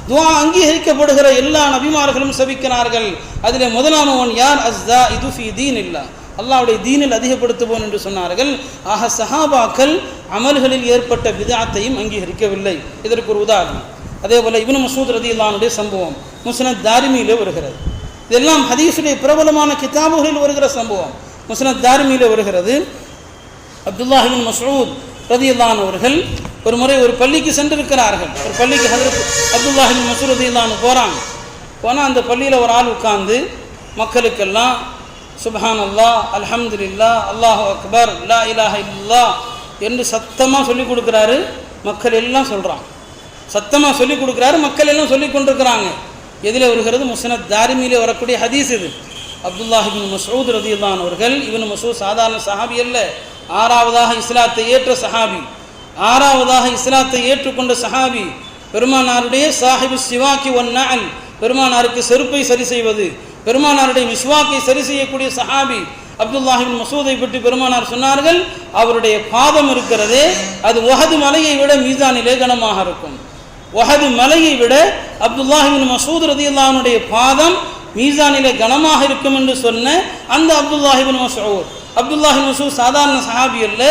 துஆ அங்கீகரிக்கப்படுகிற எல்லா நபிமார்களும் சபிக்கிறார்கள். அதில் முதலானவன் யார், அஸ்ஸாயிது ஃபீ தீனில்லாஹ், அல்லாஹ்வுடைய தீனில் அதிகப்படுத்துபவன் என்று சொன்னார்கள். ஆக சஹாபாக்கள் அமல்களில் ஏற்பட்ட பித்அத்தையும் அங்கீகரிக்கவில்லை. இதற்கு ஒரு உதாரணம், அதே போல இப்னு மஸ்ஊத் ரலியல்லாஹு அன்ஹுடைய சம்பவம் முஸ்னத் தாரிமியிலே வருகிறது. இதெல்லாம் ஹதீஸுடைய பிரபலமான கிதாபுகளில் வருகிற சம்பவம். முஸ்னத் தாரிமியிலே வருகிறது, அப்துல்லாஹ் இப்னு மஸ்ஊத் ரலியல்லாஹு அன்ஹு அவர்கள் ஒரு முறை ஒரு பள்ளிக்கு சென்றிருக்கிறார்கள். ஒரு பள்ளிக்கு ஹஜ்ரத் அப்துல்லாஹ் இப்னு மஸ்ஊத் ரலியல்லாஹு அன்ஹு போனால் அந்த பள்ளியில் ஒரு ஆள் உட்கார்ந்து மக்களுக்கெல்லாம் சுப்ஹானல்லாஹ், அல்ஹம்துலில்லாஹ், அல்லாஹு அக்பர், லா இலாஹ இல்லல்லாஹ் என்று சத்தமாக சொல்லிக் கொடுக்குறாரு. மக்கள் எல்லாம் சொல்கிறாங்க, சத்தமாக சொல்லிக் கொடுக்குறாரு, மக்கள் எல்லாம் சொல்லி கொண்டிருக்கிறாங்க. எதில் வருகிறது? முஸ்னத் தாரிமியிலே வரக்கூடிய ஹதீஸ் இது. அப்துல்லாஹ் இப்னு மஸ்ஊத் ரலியல்லாஹு அன்ஹு அவர்கள், இப்னு மஸ்ஊத் சாதாரண சஹாபி அல்ல, 6வதாக இஸ்லாத்தை ஏற்ற சஹாபி, 6வதாக இஸ்லாத்தை ஏற்றுக்கொண்ட சஹாபி, பெருமானாருடைய சாஹிபு சிவாக்கி ஒன் நஅல், பெருமானாருக்கு செருப்பை சரி செய்வது, பெருமானாருடைய மிஸ்வாக்கை சரி செய்யக்கூடிய சஹாபி அப்துல்லாஹ் இப்னு மஸ்ஊதை பற்றி பெருமானார் சொன்னார்கள், அவருடைய பாதம் இருக்கிறதே அது உஹது மலையை விட மீசானிலே கனமாக இருக்கும். உஹது மலையை விட அப்துல்லாஹ் இப்னு மஸ்ஊத் ரலியல்லாஹு அன்ஹுடைய பாதம் மீசானிலே கனமாக இருக்கும் என்று சொன்ன அந்த அப்துல்லாஹ் இப்னு மஸ்ஊத், அப்துல்லாஹ் இப்னு மஸ்ஊத் சாதாரண சஹாபி அல்ல.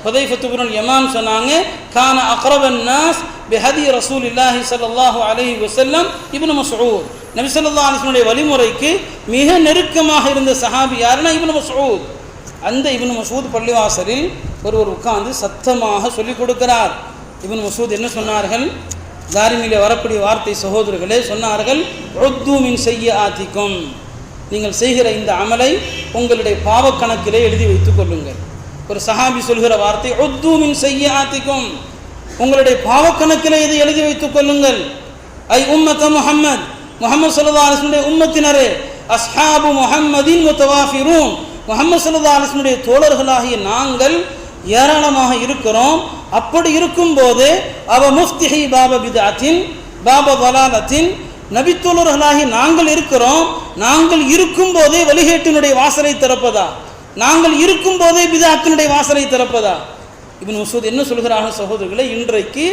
ஹுதைஃபத்து இப்னுல் யமான் சொன்னாங்க, கான அக்ரபன் நாஸ் பிஹதி ரசூலில்லாஹி ஸல்லல்லாஹு அலைஹி வஸல்லம் இப்னு மஸ்ஊத், நபி ஸல்லல்லாஹு அலைஹி வஸல்லம் வழிமுறைக்கு மிக நெருக்கமாக இருந்த சஹாபி யாருன்னா இப்னு மஸ்ஊத். அந்த இப்னு மஸ்ஊத் பள்ளிவாசலில் ஒருவர் உட்கார்ந்து சத்தமாக சொல்லிக் கொடுக்கிறார். இப்னு மஸ்ஊத் என்ன சொன்னார்கள்? தாரிமிலே வரக்கூடிய வார்த்தை சகோதரர்களே சொன்னார்கள், உத்து மின் செய்யிஆத்திக்கும், நீங்கள் செய்கிற இந்த அமலை உங்களுடைய பாவக்கணக்கிலே எழுதி வைத்துக் கொள்ளுங்கள். ஒரு சஹாபி சொல்கிற வார்த்தை, உத்து மின் செய்யிஆத்திக்கும், உங்களுடைய பாவக்கணக்கிலே இதை எழுதி வைத்துக் கொள்ளுங்கள். ஐ உம்மத முஹம்மத், முஹம்மது ஸல்லல்லாஹு அலைஹி வஸல்லம் உம்மத்தினரே, அஸ்ஹாபு முஹம்மதின் முத்தவாஃபிரூன், முஹம்மது ஸல்லல்லாஹு அலைஹி வஸல்லம் தோழர்களாகிய நாங்கள் ஏராளமாக இருக்கிறோம். அப்படி இருக்கும்போது அவ முஃப்திஹி பாப பித்அத்தின் பாப வலாலத்தின், நபித்தோழர்களாகி நாங்கள் இருக்கிறோம், நாங்கள் இருக்கும் போதே வழிகேட்டினுடைய வாசலை திறப்பதா, நாங்கள் இருக்கும் போதே பித்அத்தினுடைய வாசலை திறப்பதா? இப்னு மஸ்ஊத் என்ன சொல்கிறார்கள் சகோதரர்களே, இன்றைக்கு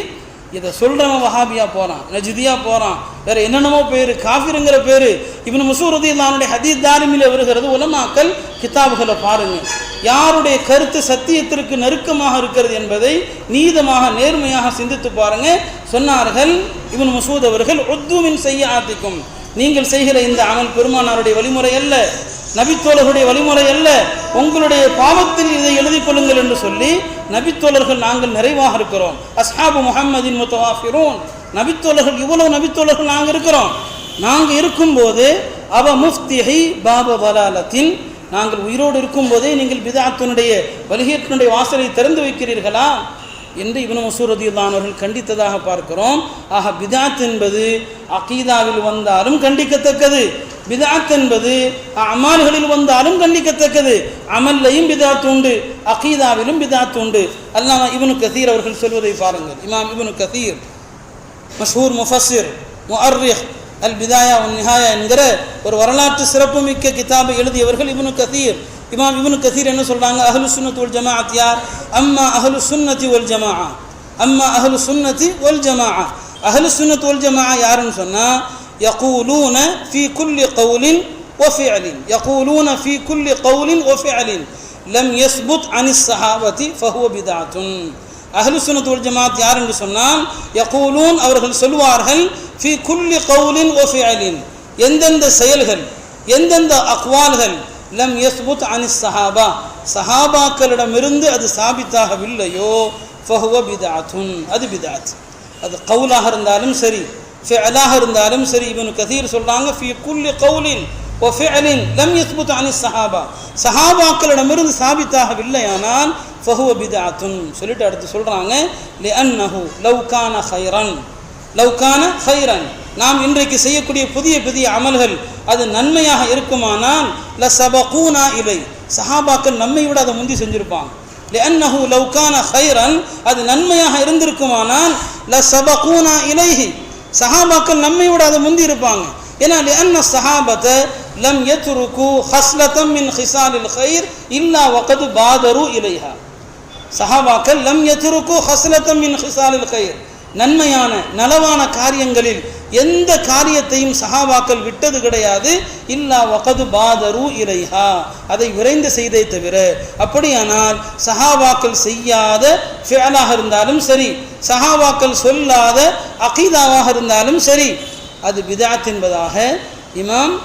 இதை சொல்கிறவன் வஹாபியா போகிறான், நஜ்தியா போகிறான், வேறு என்னென்னமோ பேர், காஃபிருங்கிற பேர். இப்னு மஸ்ஊத் ரலியல்லாஹு அன்ஹுடைய ஹதீஸ் தாரிமிலே வருகிறது. உலமாக்கள் கிதாபுகளை பாருங்கள், யாருடைய கருத்து சத்தியத்திற்கு நெருக்கமாக இருக்கிறது என்பதை நீதமாக நேர்மையாக சிந்தித்து பாருங்க. சொன்னார்கள் இப்னு மஸ்ஊத் அவர்கள், உத்து மின் செய்யிஆத்திக்கும், நீங்கள் செய்கிற இந்த அமல் பெருமானாருடைய வழிமுறை அல்ல, நபித்தோழர்களுடைய வழிமுறை அல்ல, உங்களுடைய பாவத்தில் இதை எழுதி கொள்ளுங்கள் என்று சொல்லி, நபித்தோழர்கள் நாங்கள் நிறைவாக இருக்கிறோம், அஸ்ஹாபு முஹம்மதின் முத்தவாஃபிரூன், நபித்தோழர்கள் இவ்வளவு நபித்தோழர்கள் நாங்கள் இருக்கிறோம், நாங்கள் இருக்கும்போது அவ முஃப்திஹி பாப வலாலத்தின், நாங்கள் உயிரோடு இருக்கும்போதே நீங்கள் பித்அத்தினுடைய வழிகேட்டினுடைய வாசலை திறந்து வைக்கிறீர்களா என்று இப்னு மஸ்ஊத் ரலியல்லாஹு அன்ஹு அவர்கள் கண்டித்ததாக பார்க்கிறோம். ஆக பித்அத் என்பது அகீதாவில் வந்தாலும் கண்டிக்கத்தக்கது, பித்அத் என்பது அமால்களில் வந்தாலும் கண்டிக்கத்தக்கது. அமல்லையும் பித்அத் உண்டு, அகீதாவிலும் பித்அத் உண்டு. அல்லாமா இப்னு கஸீர் அவர்கள் சொல்வதை பாருங்கள். இமாம் இப்னு கஸீர் மஷ்ஹூர் முஃபஸ்ஸிர் முஅர்ரிஹ் அல் பிதாயா வன் நிஹாயா என்கிற ஒரு வரலாற்று சிறப்புமிக்க கிதாபை எழுதியவர்கள் இப்னு கஸீர். இமாம் இப்னு கஸீர் என்ன சொல்றாங்க? அஹ்லு சுன்னத் வல் ஜமாஅத் யார்? அம்மா அஹ்லு சுன்னதி வல் ஜமாஅ, அம்மா அஹ்லு சுன்னதி வல் ஜமாஅ, அஹ்லு சுன்னத் வல் ஜமாஅ யாருன்னு சொன்னா, யகூலூன ஃபீ குல்லி கௌலின் வ ஃபிஅலின், யகூலூன ஃபீ குல்லி கௌலின் வ ஃபிஅலின் லம் யஸ்புத் அனிஸ் ஸஹாபதி ஃபஹுவ பித்அத்துன். அஹ்லு சுன்னத் வல் ஜமாஅத் யார் என்று சொன்னால், யகூலூன் அவர்கள் சொல்வார்கள், ஃபீ குல்லி கௌலின் வ ஃபிஅலின், எந்தெந்த செயல்கள் எந்தெந்த அக்வால்கள் லம் யஸ்புத் அனிஸ் ஸஹாபா, சஹாபாக்களிடமிருந்து அது சாபித்தாகவில்லையோ, ஃபஹுவ பித்அத்துன், அது பித்அத். அது கௌலாக இருந்தாலும் சரி, ஃபிஅலாக இருந்தாலும் சரி. இப்னு கஸீர் சொல்றாங்க, ஃபீ குல்லி கௌலின் வ ஃபிஅலின் லம் யஸ்புத் அனிஸ் ஸஹாபா, சஹாபாக்களிடமிருந்து சாபித்தாகவில்லையானால் ஃபஹுவ பித்அத்துன் சொல்லிட்டு அடுத்து சொல்றாங்க, லிஅன்னஹு லவ் கான கைரன், லவ் கான கைரன், நாம் இன்றைக்கு செய்யக்கூடிய புதிய புதிய அமல்கள் அது நன்மையாக இருக்குமானால் லஸபகூனா இலை, சஹாபாக்கள் நம்மை விட அதை முந்தி செஞ்சிருப்பாங்க. லிஅன்னஹு லவ் கான கைரன், அது நன்மையாக இருந்திருக்குமானால் லஸபகூனா இலைஹி, சஹாபாக்கள் நம்மை விட அதை முந்தி இருப்பாங்க. ஏன்னா லிஅன்ன ஸஹாபத லம் யத்ருக்கு ஹஸ்லத்தம் மின் ஹிசாலில் கைர் இல்லா வகத் பாதரு இலைஹா, சஹாபாக்கள் லம் யத்ருக்கு ஹஸ்லத்தம் மின் ஹிசாலில் கைர், நன்மையான நலவான காரியங்களில் எந்த காரியத்தையும் சஹாபாக்கள் விட்டது கிடையாது. இல்லா வகது பாதரு இலைஹா, அதை விரைந்து செய்தே தவிர. அப்படியானால் சஹாபாக்கள் செய்யாத ஃபிஅலாக இருந்தாலும் சரி, சஹாபாக்கள் சொல்லாத அகீதாவாக இருந்தாலும் சரி, அது பித்அத் என்பதாக இமாம்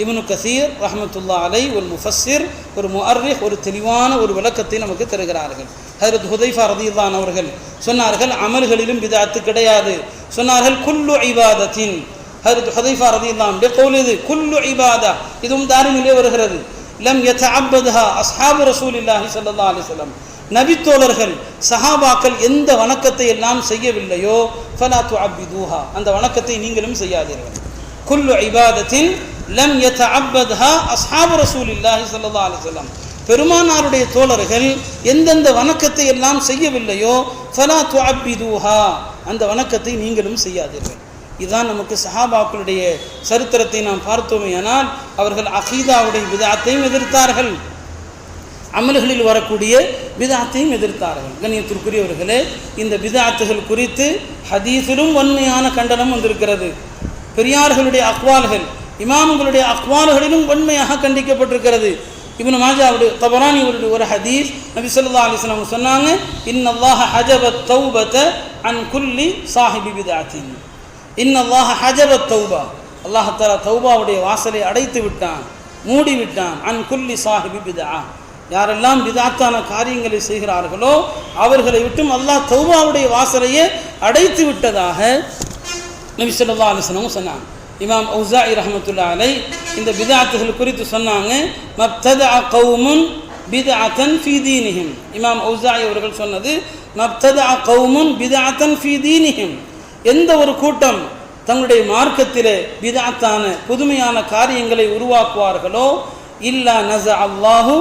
இப்னு கசீர் ரஹ்மத்துல்லாஹி அலைஹி ஒரு முஃபஸ்ஸிர், ஒரு முஅர்ரிஹ், ஒரு தெளிவான ஒரு விளக்கத்தை நமக்கு தருகிறார்கள். ஹஜ்ரத் ஹுதைஃபா ரலியல்லாஹு அன்ஹு அவர்கள் சொன்னார்கள், அமல்களிலும் பித்அத்து கிடையாது. சொன்னார்கள், குல்லு இபாதத்தின். ஹஜ்ரத் ஹுதைஃபா ரலியல்லாஹு அன்ஹு கவுல் இது, குல்லு இபாதா, இதுவும் தாரிமிலே வருகிறது. லம் யதஅப்பதஹா அஸ்ஹாபு ரசூலில்லாஹி ஸல்லல்லாஹு அலைஹி வஸல்லம், நபித்தோழர்கள் சஹாபாக்கள் எந்த வணக்கத்தை எல்லாம் செய்யவில்லையோ ஃபலா துஅப்பிதுஹா, அந்த வணக்கத்தை நீங்களும் செய்யாதீர்கள். குல்லு இபாதத்தின் லம் யதஅப்பதஹா அஸ்ஹாபு ரசூலில்லாஹி ஸல்லல்லாஹு அலைஹி வஸல்லம், பெருமானாருடைய தோழர்கள் எந்தெந்த வணக்கத்தை எல்லாம் செய்யவில்லையோ ஃபலா துஅப்பிதுஹா, அந்த வணக்கத்தை நீங்களும் செய்யாதீர்கள். இதுதான் நமக்கு சஹாபாக்களுடைய சரித்திரத்தை நாம் பார்த்தோமேயானால் அவர்கள் அகீதாவுடைய பித்அத்தையும் எதிர்த்தார்கள், அமல்களில் வரக்கூடிய பித்அத்தையும் எதிர்த்தார்கள். கண்ணியத்திற்குரியவர்களே, இந்த பித்அத்துகள் குறித்து ஹதீஸிலும் வன்மையான கண்டனம் வந்திருக்கிறது. பெரியார்களுடைய அக்வால்கள், இமாம்களுடைய அக்வால்களிலும் வன்மையாக கண்டிக்கப்பட்டிருக்கிறது. இப்னு மாஜாவுடைய தபரானியுடைய ஒரு ஹதீஸ், நபி ஸல்லல்லாஹு அலைஹி வஸல்லம் சொன்னாங்க, இன்னல்லாஹ ஹஜபத் தௌபத அன் குல்லி சாஹிபி பித்அத்தின். இன்னல்லாஹ ஹஜபத் தௌபா, அல்லாஹ் தஆலா தௌபாவுடைய வாசலை அடைத்து விட்டான், மூடி விட்டான். அன் குல்லி சாஹிபி பித்ஆ, யாரெல்லாம் பித்அத்தான காரியங்களை செய்கிறார்களோ அவர்களை விட்டும் அல்லாஹ் தௌபாவுடைய வாசலையே அடைத்து விட்டதாக நபி ஸல்லல்லாஹு அலைஹி வஸல்லம் சொன்னாங்க. இமாம் ஔஸாஇ ரஹ்மத்துல்லாஹி அலைஹி இந்த பித்அத்துகள் குறித்து சொன்னாங்க, மப்ததஅ கௌமுன் பித்அத்தன் ஃபீ தீனிஹிம். இமாம் ஔஸாஇ அவர்கள் சொன்னது, மப்ததஅ கௌமுன் பித்அத்தன் ஃபீ தீனிஹிம், எந்த ஒரு கூட்டம் தங்களுடைய மார்க்கத்திலே பித்அத்தான புதுமையான காரியங்களை உருவாக்குவார்களோ, இல்லா நஸஅ அல்லாஹு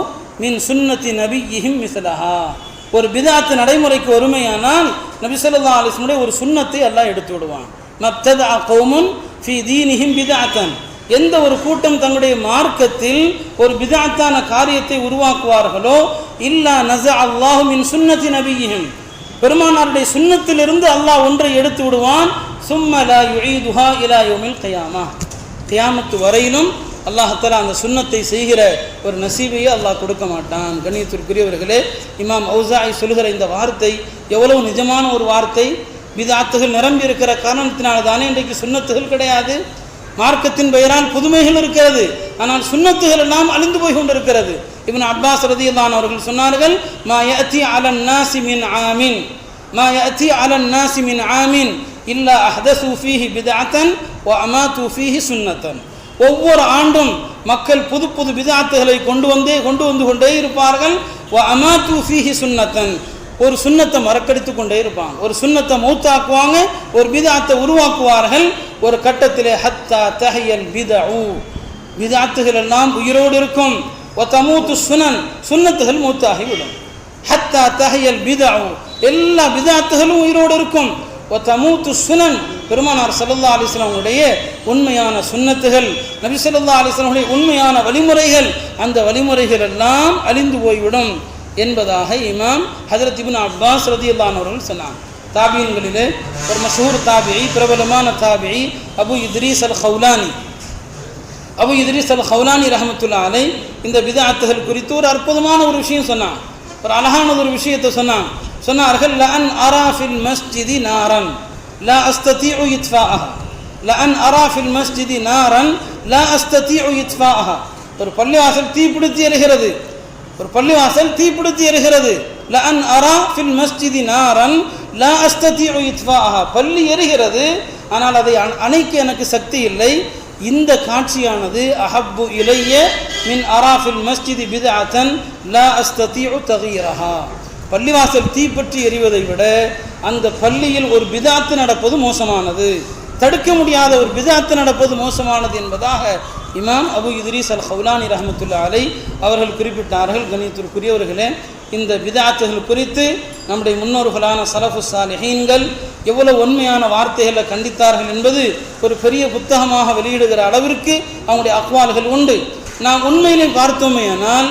மின் சுன்னத்தி நபியிஹிம் மிஸ்லஹா, ஒரு பித்அத் நடைமுறைக்கு ஒருமையானால் நபி ஸல்லல்லாஹு அலைஹி வஸல்லம் ஒரு சுன்னத்தை அல்லாஹ் எடுத்து விடுவான். மப்ததஅ கௌமுன் ஃபீ தீனிஹிம் பித்அத்தன், எந்த ஒரு கூட்டம் தங்களுடைய மார்க்கத்தில் ஒரு பித்அத்தான காரியத்தை உருவாக்குவார்களோ, இல்லா நஸஅ அல்லாஹு மின் சுன்னத்தி நபியிஹிம், பெருமானாருடைய சுன்னத்திலிருந்து அல்லாஹ் ஒன்றை எடுத்து விடுவான். சும்ம லா யுஈதுஹா இலா யௌமில் கியாமா, கியாமத்து வரையிலும் அல்லாஹ் தஆலா அந்த சுன்னத்தை செய்கிற ஒரு நசீபையே அல்லாஹ் கொடுக்க மாட்டான். கண்ணியத்திற்குரியவர்களே, இமாம் ஔஸாஇ சொல்கிற இந்த வார்த்தை எவ்வளவு நிஜமான ஒரு வார்த்தை. பித்அத்துகள் நிரம்பி இருக்கிற காரணத்தினால தானே இன்றைக்கு சுன்னத்துகள் கிடையாது. மார்க்கத்தின் பெயரால் புதுமைகள் இருக்கிறது, ஆனால் சுன்னத்துகள் எல்லாம் அழிந்து போய் கொண்டிருக்கிறது. இப்னு அப்பாஸ் ரலியல்லாஹு அன்ஹு அவர்கள் சொன்னார்கள், மா யஅதி அலன் நாஸி மின் ஆமின், மா யஅதி அலன் நாஸி மின் ஆமின் இல்லா அஹ்தஸு ஃபீஹி பித்அத்தன் வ அமாது ஃபீஹி சுன்னத்தன். ஒவ்வொரு ஆண்டும் மக்கள் புது புது பித்அத்துகளை கொண்டு வந்து கொண்டே இருப்பார்கள். வ அமாது ஃபீஹி சுன்னத்தன், ஒரு சுன்னத்தை மறக்கடித்து கொண்டே இருப்பாங்க, ஒரு சுன்னத்தை மௌத்தாக்குவாங்க, ஒரு பித்அத்தை உருவாக்குவார்கள். ஒரு கட்டத்திலே ஹத்தா தஹியல் பித்உ, பித்அத்துகள் எல்லாம் உயிரோடு இருக்கும். வ தமூது சுனன், சுன்னத்துகள் மௌத்தாகிவிடும். ஹத்தா தஹியல் பித்உ, எல்லா பித்அத்துகளும் உயிரோடு இருக்கும். வ தமூது சுனன், பெருமானார் ஸல்லல்லாஹு அலைஹி வஸல்லம் உடைய உண்மையான சுன்னத்துகள், நபி ஸல்லல்லாஹு அலைஹி வஸல்லம் உடைய உண்மையான வழிமுறைகள், அந்த வழிமுறைகள் எல்லாம் அழிந்து போய்விடும் என்பதாக இமாம் ஹஜ்ரத் இப்னு அப்பாஸ் ரலியல்லாஹு அன்ஹு அவர்கள் சொன்னாங்க. தாபியன்களிலே ஒரு மஷஹூர் தாபிஇ, பிரபலமான தாபிஇ அபு இத்ரீஸ் அல் ஹவுலானி, அபு இத்ரீஸ் அல் ஹவுலானி ரஹ்மத்துல்லாஹி அலைஹி இந்த பித்அத்துகள் குறித்து ஒரு அற்புதமான ஒரு விஷயம் சொன்னாங்க, ஒரு அழகான ஒரு விஷயத்தை சொன்னார்கள். லஅன் அரா ஃபில் மஸ்ஜிதி நாரன் லா அஸ்ததீஉ இத்ஃபாஅஹா, லஅன் அரா ஃபில் மஸ்ஜிதி நாரன் லா அஸ்ததீஉ இத்ஃபாஅஹா, ஒரு பள்ளிவாசல் தீப்பிடித்து எரிகிறது, ஒரு பள்ளிவாசல் தீப்பிடித்து எரிகிறது. லஅன் அரா ஃபில் மஸ்ஜிதி நாரன் லா அஸ்ததீஉ இத்ஃபாஅஹா, பள்ளி எரிகிறது, ஆனால் அதை அணைக்க எனக்கு சக்தி இல்லை. இந்த காட்சியானது அஹப்பு இலைய மின் அரா ஃபில் மஸ்ஜிதி பித்அத்தன் லா அஸ்ததீஉ தகீரஹா, பள்ளிவாசல் தீப்பற்றி எரிவதை விட அந்த பள்ளியில் ஒரு பித்அத் நடப்பது மோசமானது, தடுக்க முடியாத ஒரு பித்அத் நடப்பது மோசமானது என்பதாக இமாம் அபு இத்ரீஸ் அல் ஹவுலானி ரஹ்மத்துல்லாஹி அலைஹி அவர்கள் குறிப்பிட்டார்கள். கணியத்திற்குரியவர்களே, இந்த பித்அத்துகள் குறித்து நம்முடைய முன்னோர்களான ஸலஃபு ஸாலிஹீன்கள் எவ்வளவு உண்மையான வார்த்தைகளை கண்டித்தார்கள் என்பது ஒரு பெரிய புத்தகமாக வெளியிடுகிற அளவிற்கு அவங்களுடைய அக்வால்கள் உண்டு. நாம் உண்மையிலே பார்த்தோமே ஆனால்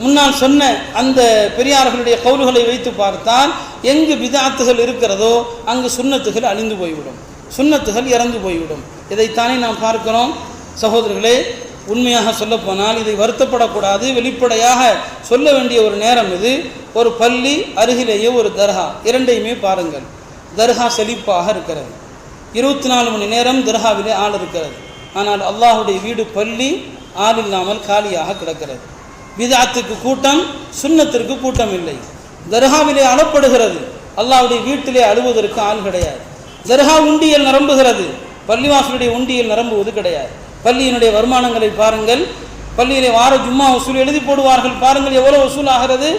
முன்னால் சொன்ன அந்த பெரியார்களுடைய கவுல்களை வைத்து பார்த்தால் எங்கு பித்அத்துகள் இருக்கிறதோ அங்கு சுன்னத்துகள் அழிந்து போய்விடும், சுன்னத்துகள் இறந்து போய்விடும். இதைத்தானே நாம் பார்க்கிறோம். சகோதரர்களே, உண்மையாக சொல்லப்போனால் இதை வருத்தப்படக்கூடாது, வெளிப்படையாக சொல்ல வேண்டிய ஒரு நேரம் இது. ஒரு பள்ளி அருகிலேயே ஒரு தர்கா, இரண்டையுமே பாருங்கள். தர்கா செழிப்பாக இருக்கிறது, 24 மணி நேரம் தர்காவிலே ஆள் இருக்கிறது. ஆனால் அல்லாஹுடைய வீடு பள்ளி ஆள் இல்லாமல் காலியாக கிடக்கிறது. பிதஅத்துக்கு கூட்டம், சுன்னத்திற்கு கூட்டம் இல்லை. தர்காவிலே அழப்படுகிறது, அல்லாஹ்வுடைய வீட்டிலே அழுவதற்கு ஆள் கிடையாது. தர்கா உண்டியல் நிரம்புகிறது, பள்ளிவாசலுடைய உண்டியல் நிரம்புவது கிடையாது. பள்ளியினுடைய வருமானங்களை பாருங்கள், பள்ளியிலே வார ஜும்மா வசூல் எழுதி போடுவார்கள், பாருங்கள் எவ்வளவு வசூல் ஆகிறது.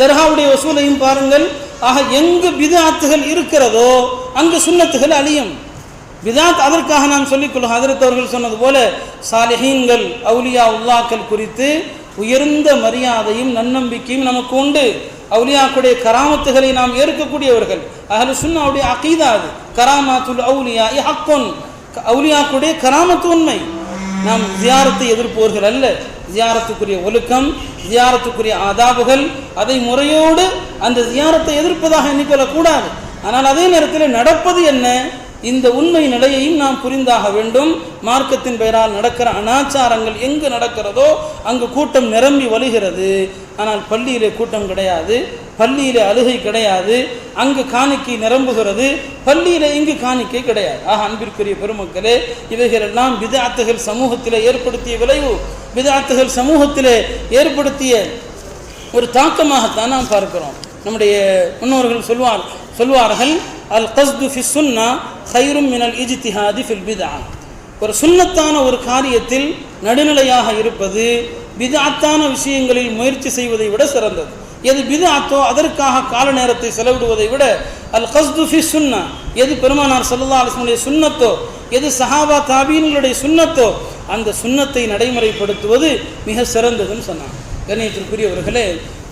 தர்காவுடைய வசூலையும் பாருங்கள். ஆக எங்கு பிதஅத்துகள் இருக்கிறதோ அங்கு சுன்னத்துகள் அழியும். பிதஅத் அதற்காக நாம் சொல்லிக்கொள்ளும். ஹஜ்ரத் அவர்கள் சொன்னது போல சாலிஹீன்கள், அவுலியா உல்லாக்கள் குறித்து உயர்ந்த மரியாதையும் நன்னம்பிக்கையும் நமக்கு உண்டு. அவுலியாக்குடைய கராமத்துகளை நாம் ஏற்கக்கூடியவர்கள். அஹ்லு சுன்னாவுடைய அகீதா அது. கராமாத்துல் அவுலியா ஹக்குன், அவுலியாக்குடைய கராமத்து உண்மை. நாம் ஜியாரத்தை எதிர்ப்பவர்கள் அல்ல. ஜியாரத்துக்குரிய ஒழுக்கம், ஜியாரத்துக்குரிய ஆதாபுகள், அதை முறையோடு அந்த ஜியாரத்தை எதிர்ப்பதாக எண்ணிக்கொள்ளக்கூடாது. ஆனால் அதே நேரத்தில் நடப்பது என்ன, இந்த உண்மை நிலையையும் நாம் புரிந்தாக வேண்டும். மார்க்கத்தின் பெயரால் நடக்கிற அனாச்சாரங்கள் எங்கு நடக்கிறதோ அங்கு கூட்டம் நிரம்பி வழிகிறது. ஆனால் பள்ளியிலே கூட்டம் கிடையாது, பள்ளியிலே அழுகை கிடையாது, அங்கு காணிக்கை நிரம்புகிறது, பள்ளியிலே இங்கு காணிக்கை கிடையாது. ஆக அன்பிற்குரிய பெருமக்களே, இவைகளெல்லாம் பிதஅத்துகள் சமூகத்திலே ஏற்படுத்திய விளைவு, பிதஅத்துகள் சமூகத்திலே ஏற்படுத்திய ஒரு தாக்கமாகத்தான் நாம் பார்க்கிறோம். நம்முடைய முன்னோர்கள் சொல்வார்கள் அல் கஸ்து ஃபி சுன்னா கைரும் மினல் இஜ்திஹாதி ஃபில் பிதா. ஒரு சுன்னத்தான ஒரு காரியத்தில் நடுநிலையாக இருப்பது பிதஅத்தான விஷயங்களில் முயற்சி செய்வதை விட சிறந்தது. எது பிதஅத்தோ அதற்காக கால நேரத்தை செலவிடுவதை விட அல் கஸ்து ஃபி சுன்னா, எது பெருமானார் ஸல்லல்லாஹு அலைஹி வஸல்லம் சுன்னத்தோ, எது சஹாபா தாபீன்களுடைய சுன்னத்தோ அந்த சுன்னத்தை நடைமுறைப்படுத்துவது மிக சிறந்ததுன்னு சொன்னாங்க. கண்ணியத்திற்குரியவர்களே,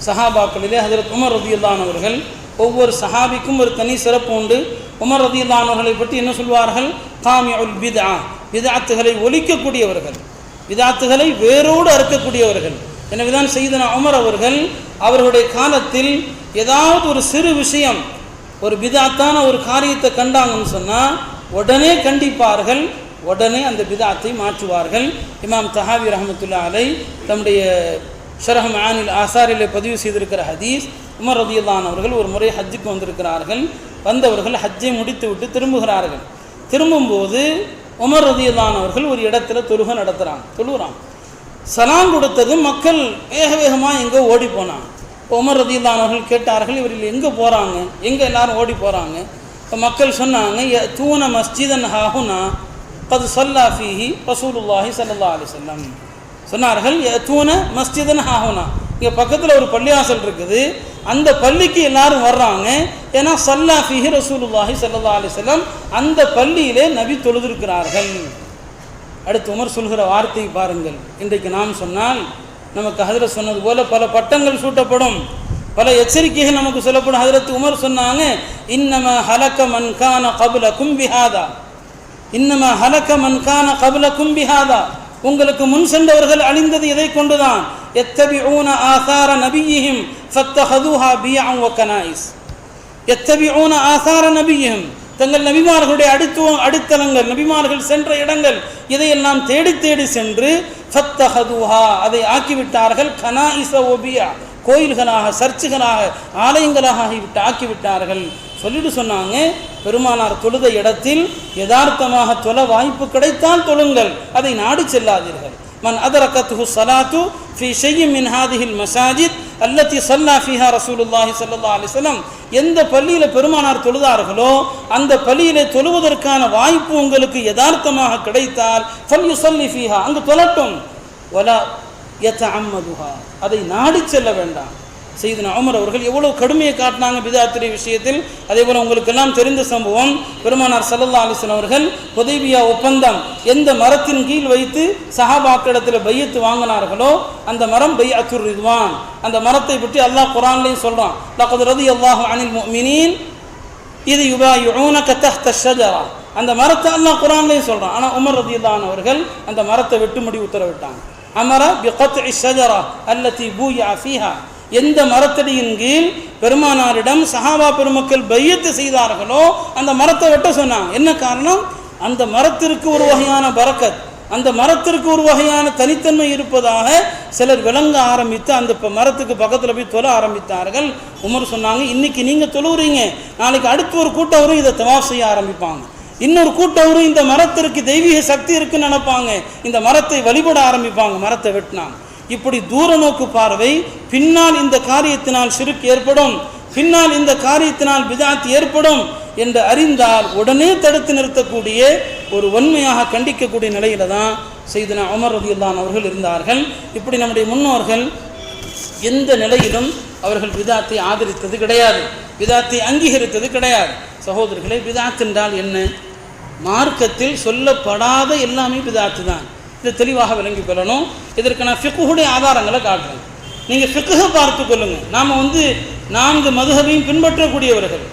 சஹாபாக்களிலே ஹஜ்ரத் உமர் ரலியல்லாஹு அன்ஹு அவர்கள், ஒவ்வொரு சஹாபிக்கும் ஒரு தனி சிறப்பு உண்டு. உமர் ரலியல்லாஹு அன்ஹு அவர்களை பற்றி என்ன சொல்வார்கள்? காமிஉல் பித்ஆ, பிதஅத்துகளை ஒழிக்கக்கூடியவர்கள், பிதஅத்துகளை வேரோடு அறுக்கக்கூடியவர்கள். எனவேதான் சையதுனா உமர் அவர்கள் அவர்களுடைய காலத்தில் ஏதாவது ஒரு சிறு விஷயம், ஒரு பிதஅத்தான ஒரு காரியத்தை கண்டாங்கன்னு சொன்னால் உடனே கண்டிப்பார்கள், உடனே அந்த பிதஅத்தை மாற்றுவார்கள். இமாம் தஹாவி ரஹ்மத்துல்லாஹி அலைஹி தம்முடைய ஷரஹ் மஆனில் ஆசாரிலே பதிவு செய்திருக்கிற ஹதீஸ், உமர் ரலியல்லாஹு அன்ஹு அவர்கள் ஒரு முறை ஹஜ்ஜுக்கு வந்திருக்கிறார்கள். வந்தவர்கள் ஹஜ்ஜை முடித்து விட்டு திரும்புகிறார்கள். திரும்பும்போது உமர் ரலியல்லாஹு அன்ஹு அவர்கள் ஒரு இடத்துல தொழுகிறாங்க. சலாம் கொடுத்ததும் மக்கள் வேக வேகமாக எங்கே ஓடி போனாங்க. உமர் ரலியல்லாஹு அன்ஹு அவர்கள் கேட்டார்கள், இவர்கள் எங்கே போகிறாங்க, எங்கே எல்லாரும் ஓடி போகிறாங்க? இப்போ மக்கள் சொன்னாங்க, தூன மஸ்ஜிதன் ஹாஹுனா கது ஸல்லா ஃபீஹி ரசூலுல்லாஹி ஸல்லல்லாஹு அலைஹி வஸல்லம். சொன்னார்கள், தூன மஸ்ஜிதன் ஹாஹுனா, இங்கே பக்கத்தில் ஒரு பள்ளிவாசல் இருக்குது, அந்த பள்ளிக்கு எல்லாரும் வர்றாங்க, ஏன்னா ஸல்லா ஃபீஹி ரசூலுல்லாஹி ஸல்லல்லாஹு அலைஹி வஸல்லம், அந்த பள்ளியிலே நபி தொழுதிருக்கிறார்கள். அடுத்து உமர் சொல்கிற வார்த்தை பாருங்கள். இன்றைக்கு நாம் சொன்னால் நமக்கு ஹஜ்ரத் சொன்னது போல பல பட்டங்கள் சூட்டப்படும், பல எச்சரிக்கைகள் நமக்கு சொல்லப்படும். ஹஜ்ரத் உமர் சொன்னாங்க, இன்னமா ஹலக மன் கான கப்லகும் பிஹாதா, இன்னமா ஹலக மன் கான கப்லகும் பிஹாதா, உங்களுக்கு முன் சென்றவர்கள் அழிந்தது இதை கொண்டுதான். யத்தபிஊன ஆசார நபியிஹிம் ஃபத்தஹதுஹா பியஅன் வ கனாயிஸ். யத்தபிஊன ஆசார நபியிஹிம், தங்கள் நபிமார்களுடைய அடித்தளங்கள், நபிமார்கள் சென்ற இடங்கள், இதையெல்லாம் தேடி தேடி சென்று ஃபத்தஹதுஹா, அதை ஆக்கிவிட்டார்கள், கனாயிஸ வ பியா, கோயில்களாக, சர்ச்சுகளாக, ஆலயங்களாக ஆக்கிவிட்டார்கள். சொல்லிட்டு சொன்னாங்க, பெருமானார் தொழுத இடத்தில் யதார்த்தமாக தொழ வாய்ப்பு கிடைத்தால் தொழுங்கள், அதை நாடி செல்லாதீர்கள். மன் அதரகத்துஹு ஸலாத்து ஃபீ ஷைஇன் மின் ஹாதிஹில் மஸாஜித் அல்லதி ஸல்லா ஃபீஹா ரசூலுல்லாஹி ஸல்லல்லாஹு அலைஹி வஸல்லம், எந்த பள்ளியில் பெருமானார் தொழுதார்களோ அந்த பள்ளியிலே தொழுவதற்கான வாய்ப்பு உங்களுக்கு யதார்த்தமாக கிடைத்தால் ஃபல்யுஸல்லி ஃபீஹா, அங்கு தொழட்டும். வலா யதஅம்மதுஹா, அதை நாடி செல்ல வேண்டாம். சையதுனா உமர் அவர்கள் எவ்வளவு கடுமையை காட்டினாங்க பிதஅத்துடைய விஷயத்தில். அதே போல உங்களுக்கு எல்லாம் தெரிந்த சம்பவம், பெருமானார் ஸல்லல்லாஹு அலைஹி வஸல்லம் அவர்கள் ஹுதைபியா ஒப்பந்தம் எந்த மரத்தின் கீழ் வைத்து சஹாபாக்களிடத்தில் பையத்து வாங்கினார்களோ அந்த மரம் பைஅத்துர் ரிதுவான். அந்த மரத்தை பற்றி அல்லாஹ் குர்ஆன்லயும் சொல்றான், லகத் ரதியல்லாஹு அனில் முஃமினீன் இது யுபாயிஊனக தஹ்த ஷஜரா, அந்த மரத்தை அல்லாஹ் குர்ஆன்லயும் சொல்றான். ஆனால் உமர் ரலியல்லாஹு அன்ஹு அவர்கள் அந்த மரத்தை வெட்டும்படி உத்தரவிட்டாங்க. அமர பிகத்இ ஷஜரா அல்லதி பூயா ஃபீஹா, எந்த மரத்தடியின் கீழ் பெருமானாரிடம் சஹாபா பெருமக்கள் பையத்து செய்தார்களோ அந்த மரத்தை வெட்ட சொன்னாங்க. என்ன காரணம்? அந்த மரத்திற்கு ஒரு வகையான பரக்கத், அந்த மரத்திற்கு ஒரு வகையான தனித்தன்மை இருப்பதாக சிலர் விளங்க ஆரம்பித்து அந்த மரத்துக்கு பக்கத்தில் போய் தொழ ஆரம்பித்தார்கள். உமர் சொன்னாங்க, இன்னைக்கு நீங்கள் தொழுவுறீங்க, நாளைக்கு அடுத்து ஒரு கூட்டம் வரும், இதை தவாஃப் செய்ய ஆரம்பிப்பாங்க. இன்னொரு கூட்டவரும் இந்த மரத்திற்கு தெய்வீக சக்தி இருக்குன்னு நினைப்பாங்க, இந்த மரத்தை வழிபட ஆரம்பிப்பாங்க, மரத்தை வெட்டினாங்க. இப்படி தூர நோக்கு பார்வை, பின்னால் இந்த காரியத்தினால் ஷிர்க் ஏற்படும், பின்னால் இந்த காரியத்தினால் பிதாத் ஏற்படும் என்று அறிந்தால் உடனே தடுத்து நிறுத்தக்கூடிய ஒரு வன்மையாக கண்டிக்கக்கூடிய நிலையில தான் சையதுனா உமர் ரலியல்லாஹு அன்ஹு அவர்கள் இருந்தார்கள். இப்படி நம்முடைய முன்னோர்கள் எந்த நிலையிலும் அவர்கள் பிதாத்தை ஆதரித்தது கிடையாது, பிதாத்தை அங்கீகரித்தது கிடையாது. சகோதரர்களே, பிதாத் என்றால் என்ன? மார்க்கத்தில் சொல்லப்படாத எல்லாமே பிதாத்து தான். இதை தெளிவாக விளங்கி கொள்ளணும். இதற்கு நான் ஃபிக்ஹுடைய ஆதாரங்களை காட்டுறேன், நீங்கள் ஃபிக்ஹை பார்த்து கொள்ளுங்கள். நாம் 4 மதுஹபையும் பின்பற்றக்கூடியவர்கள்,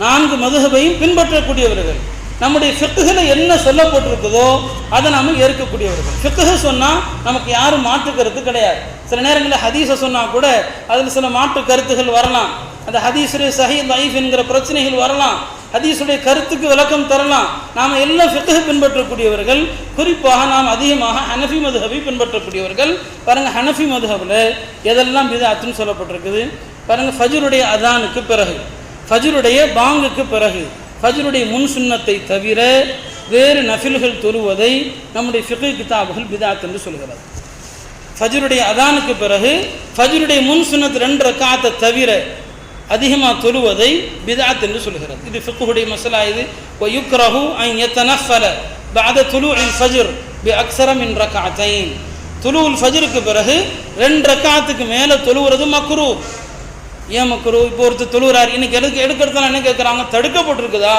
4 மதுஹபையும் பின்பற்றக்கூடியவர்கள். நம்முடைய ஃபிக்ஹில் என்ன சொல்லப்பட்டிருக்குதோ அதை நாம் ஏற்கக்கூடியவர்கள். ஃபிக்ஹ் சொன்னால் நமக்கு யாரும் மாற்று கருத்து கிடையாது. சில நேரங்களில் ஹதீஸை சொன்னால் கூட அதில் சில மாற்று கருத்துகள் வரலாம், அந்த ஹதீஸுடைய சஹீஹ் தைஃப் என்கிற பிரச்சனைகள் வரலாம், ஹதீஸுடைய கருத்துக்கு விளக்கம் தரலாம். நாம் எல்லாம் ஃபிக்ஹ் பின்பற்றக்கூடியவர்கள். குறிப்பாக நாம் அதிகமாக ஹனஃபி மதுஹபை பின்பற்றக்கூடியவர்கள். பாருங்கள், ஹனஃபி மதுஹபில் எதெல்லாம் பிதாத்துன்னு சொல்லப்பட்டிருக்குது பாருங்கள். ஃபஜ்ருடைய அதானுக்கு பிறகு, ஃபஜ்ருடைய பாங்குக்கு பிறகு, ஃபஜ்ருடைய முன் சுன்னத்தை தவிர வேறு நஃபில்கள் தொழுவதை நம்முடைய ஃபிக்ஹ் கிதாபுகள் பிதாத் என்று சொல்கிறது. ஃபஜ்ருடைய அதானுக்கு பிறகு ஃபஜ்ருடைய முன் சுன்னத் 2 ரக்காத்தை தவிர அதிகமாக தொழுவதை பிதாத் என்று சொல்கிறது. இது ஃபிக்ஹுடைய மஸலா. இது வயுக்ரஹு அன் யதனஃபல பஅத துலூஇல் ஃபஜ்ர் பிஅக்ஸர மின் ரக்அத்தைன். துலூஉல் ஃபஜ்ருக்கு பிறகு 2 ரக்காத்துக்கு மேலே தொழுவது மக்ரூ. ஏன் மக்ரூ? இப்போ ஒருத்தர் தொழுகிறார், இன்னைக்கு எடுக்கிறதுலாம் என்ன கேட்குறாங்க? தடுக்கப்பட்டிருக்குதா?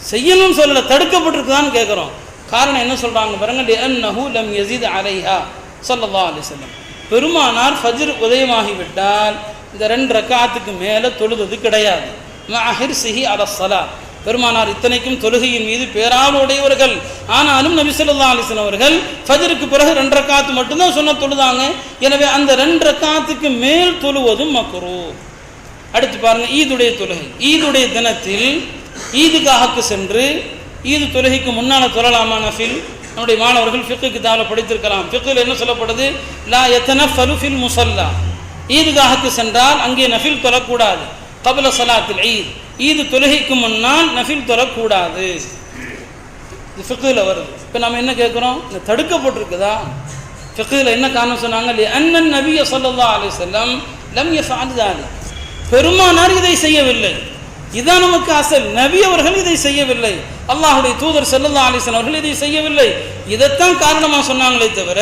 செய்யணும்னு சொல்லலை, தடுக்கப்பட்டிருக்குதான்னு கேட்குறோம். காரணம் என்ன சொல்கிறாங்க பாருங்க, லிஅன்னஹு லம் யஸித் அலைஹா ஸல்லல்லாஹு அலைஹி வஸல்லம். பெருமானார் ஃபஜ்ர் உதயமாகிவிட்டால் இந்த 2 ரக்காத்துக்கு மேலே தொழுவது கிடையாது. மஅஹிர்ஸிஹி அலஸ்ஸலா. பெருமானார் இத்தனைக்கும் தொழுகையின் மீது பேராளுடையவர்கள், ஆனாலும் நபி ஸல்லல்லாஹு அலைஹி வஸல்லம் அவர்கள் ஃபஜ்ருக்கு பிறகு 2 ரக்காத்து மட்டும்தான் சொன்ன தொழுதாங்க. எனவே அந்த 2 ரக்காத்துக்கு மேல் தொழுவதும் மக்ரூ. அடுத்து பாருங்க, ஈதுடைய தொழுகை. ஈதுடைய தினத்தில் ஈதுகாஹுக்கு சென்று ஈது தொழுகைக்கு முன்னால் தொழலாமா நஃபில்? நம்முடைய மாணவர்கள் ஃபிக்ஹ் கிதாபில் படித்திருக்கலாம். ஃபிக்ஹில் என்ன சொல்லப்படுது? லா யதனஃபலு ஃபில் முஸல்லா. ஈதுகாஹுக்கு சென்றால் அங்கே நஃபில் தொழக்கூடாது. கப்ல ஸலாத்தில் ஈத், ஈது தொழுகைக்கு முன்னால் நஃபில் தொழக்கூடாது. இது ஃபிக்ஹில் வருது. இப்போ நம்ம என்ன கேட்குறோம்? இந்த தடுக்கப்பட்டிருக்குதா? ஃபிக்ஹில் என்ன காரணம் சொன்னாங்க? லிஅன்னன் நபிய ஸல்லல்லாஹு அலைஹி வஸல்லம் லம் யஃஅல் ذلك. பெருமானார் இதை செய்யவில்லை. இதான் நமக்கு அசல். நபி அவர்கள் இதை செய்யவில்லை, அல்லாஹ்வுடைய தூதர் ஸல்லல்லாஹு அலைஹி வஸல்லம் அவர்கள் இதை செய்யவில்லை. இதைத்தான் காரணமாக சொன்னாங்களே தவிர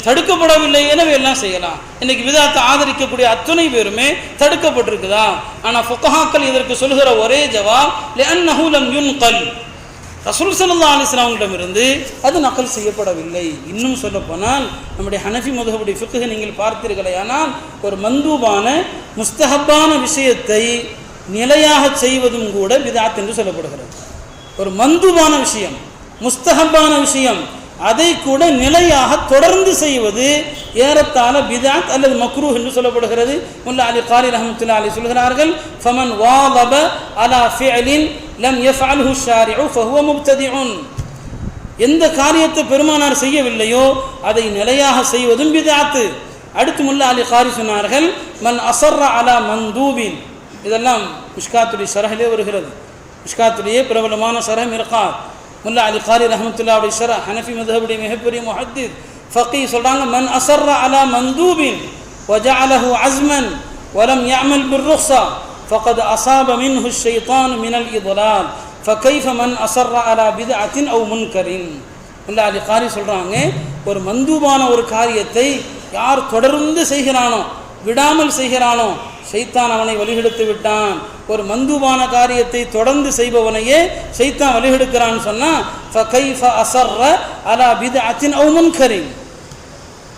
தடுக்கப்படவில்லை. எனவே எல்லாம் செய்யலாம். இன்னைக்கு விதாத்தை ஆதரிக்கக்கூடிய அத்தனை பேருமே தடுக்கப்பட்டிருக்குதா? ஆனால் ஃபுகஹாக்கள் இதற்கு சொல்கிற ஒரே ஜவாப் லிஅன்னஹு லம் யுன்கல். ரசூல் ஸல்லல்லாஹு அலைஹி வஸல்லம் அவர்களிடமிருந்து அது நகல் செய்யப்படவில்லை. இன்னும் சொல்ல போனால் நம்முடைய ஹனஃபி மதுஹபுடைய ஃபிக்ஹை நீங்கள் பார்த்தீர்களே, ஆனால் ஒரு மந்தூபான முஸ்தஹப்பான விஷயத்தை நிலையாக செய்வதும் கூட பிதாத் என்று சொல்லப்படுகிறது. ஒரு மந்தூபான விஷயம், முஸ்தஹப்பான விஷயம், அதை கூட நிலையாக தொடர்ந்து செய்வது ஏறத்தாழ பிதாத் அல்லது மக்ரூஹ் என்று சொல்லப்படுகிறது. முல்லா அலி காரி ரஹ்மத்துல்லாஹி அலைஹி சொல்கிறார்கள், ஃபமன் வாதப அலா ஃபிஅலின் லம் யஃஅல்ஹு ஷாரிஉ ஃபஹுவ முப்ததிஉன். எந்த காரியத்தை பெருமானார் செய்யவில்லையோ அதை நிலையாக செய்வதும் பிதாத்து. அடுத்து முல்லா அலி காரி சொன்னார்கள், மன் அஸர்ர அலா மந்தூபின். இதெல்லாம் மிஷ்காத்துடைய ஷரஹிலே வருகிறது. மிஷ்காத்துடைய பிரபலமான ஷரஹ் மிர்காத். முல்லா அலி காரி ரஹ்மத்துல்லாஹி ஷரஹ், ஹனஃபி மذஹபுடைய மிகப்பெரிய முஹத்திஸ் ஃபகீஹ் சொல்றாங்க, மன் அஸர்ர அலா மந்தூபின் வஜஅலஹு அஸ்மன் வலம் யஅமல் பிர்ருக்ஸா ஃபகத் அஸாப மின்ஹு ஷைத்தான் மினல் இضلال ஃபகைஃப மன் அஸர்ர அலா பித்அத்தின் அவ் முன்கரின். முல்லா அலி காரி சொல்றாங்க, ஒரு மந்தூபான ஒரு காரியத்தை யார் தொடர்ந்து செய்கிறானோ, விடாமல் செய்கிறானோ, ஷைத்தான் அவனை வழிகெடுத்து விட்டான். ஒரு மந்தூபான காரியத்தை தொடர்ந்து செய்பவனையே ஷைத்தான் வழிகெடுக்கிறான்னு சொன்னால் ஃபகைஃப அஸர்ர அலா பித்அத்தின் அவ் முன்கரின்.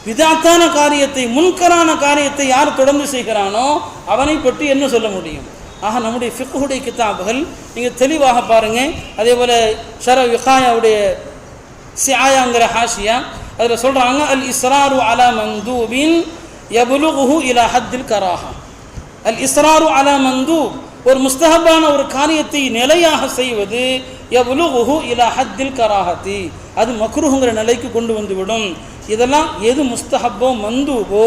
பிதாத்தான காரியத்தை, முன்கரான காரியத்தை யார் தொடர்ந்து செய்கிறானோ அவனை பற்றி என்ன சொல்ல முடியும்? ஆக நம்முடைய ஃபிக்ஹுடைய கிதாபுகள் நீங்கள் தெளிவாக பாருங்கள். அதே போல் ஷர விகாயாவுடைய சிஆயாங்கிற ஹாஷியா அதில் சொல்கிறாங்க, அல் இஸ்ராரு அலா மந்தூபின் யபுலுகுஹு இலா ஹத்தில் கராஹா. அல் இஸ்ராரு அலா மந்தூப், ஒரு முஸ்தஹபான ஒரு காரியத்தை நிலையாக செய்வது, யபுலுகுஹு இலா ஹத்தில் கராஹத்தி, அது மக்ரூஹுங்கிற நிலைக்கு கொண்டு வந்துவிடும். இதெல்லாம் எது முஸ்தஹப்போ மந்தூபோ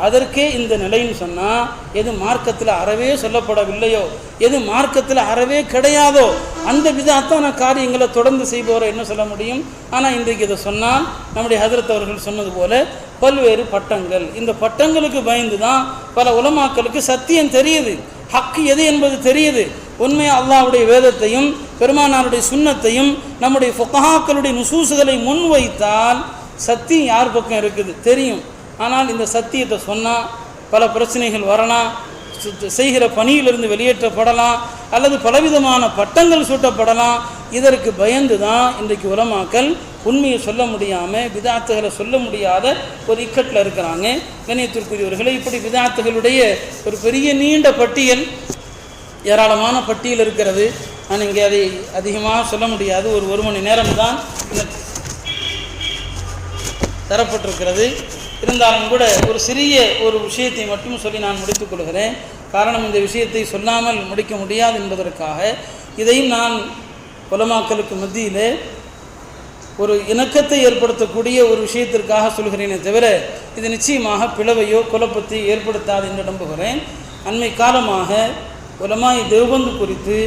அதற்கே இந்த நிலைன்னு சொன்னால், எது மார்க்கத்தில் அறவே சொல்லப்படவில்லையோ, எது மார்க்கத்தில் அறவே கிடையாதோ அந்த விதத்தான காரியங்களை தொடர்ந்து செய்பவரை என்ன சொல்ல முடியும்? ஆனால் இன்றைக்கு இதை சொன்னால் நம்முடைய ஹதரத் அவர்கள் சொன்னது போல பல்வேறு பட்டங்கள், இந்த பட்டங்களுக்கு பயந்து தான் பல உலமாக்களுக்கு சத்தியம் தெரியுது, ஹக்கு எது என்பது தெரியுது. உண்மையாக அல்லாஹ்வுடைய வேதத்தையும் பெருமானாருடைய சுன்னத்தையும் நம்முடைய ஃபுகஹாக்களுடைய நுசூசுகளை முன்வைத்தால் சத்தியம் யார் பக்கம் இருக்குது தெரியும். ஆனால் இந்த சத்தியத்தை சொன்னால் பல பிரச்சனைகள் வரலாம், செய்கிற பணியிலிருந்து வெளியேற்றப்படலாம், அல்லது பலவிதமான பட்டங்கள் சூட்டப்படலாம். இதற்கு பயந்து தான் இன்றைக்கு உலமாக்கள் உண்மையை சொல்ல முடியாமல் பிதாத்துகளை சொல்ல முடியாத ஒரு இக்கட்டில் இருக்கிறாங்க. கண்ணியத்திற்குரியவர்களை, இப்படி பிதாத்துகளுடைய ஒரு பெரிய நீண்ட பட்டியல், ஏராளமான பட்டியல் இருக்கிறது. நான் இங்கே அதை அதிகமாக சொல்ல முடியாது, ஒரு மணி நேரம் தான் தரப்பட்டிருக்கிறது. இருந்தாலும் கூட ஒரு சிறிய ஒரு விஷயத்தை மட்டும் சொல்லி நான் முடித்துக் கொள்கிறேன். காரணம், இந்த விஷயத்தை சொல்லாமல் முடிக்க முடியாது என்பதற்காக இதையும் நான் உலமாக்களுக்கு மத்தியில் ஒரு இணக்கத்தை ஏற்படுத்தக்கூடிய ஒரு விஷயத்திற்காக சொல்கிறேனே தவிர இது நிச்சயமாக பிளவையோ குழப்பத்தை ஏற்படுத்தாது என்று நம்புகிறேன். அண்மை காலமாக உலமாய் தேவபந்து குறித்து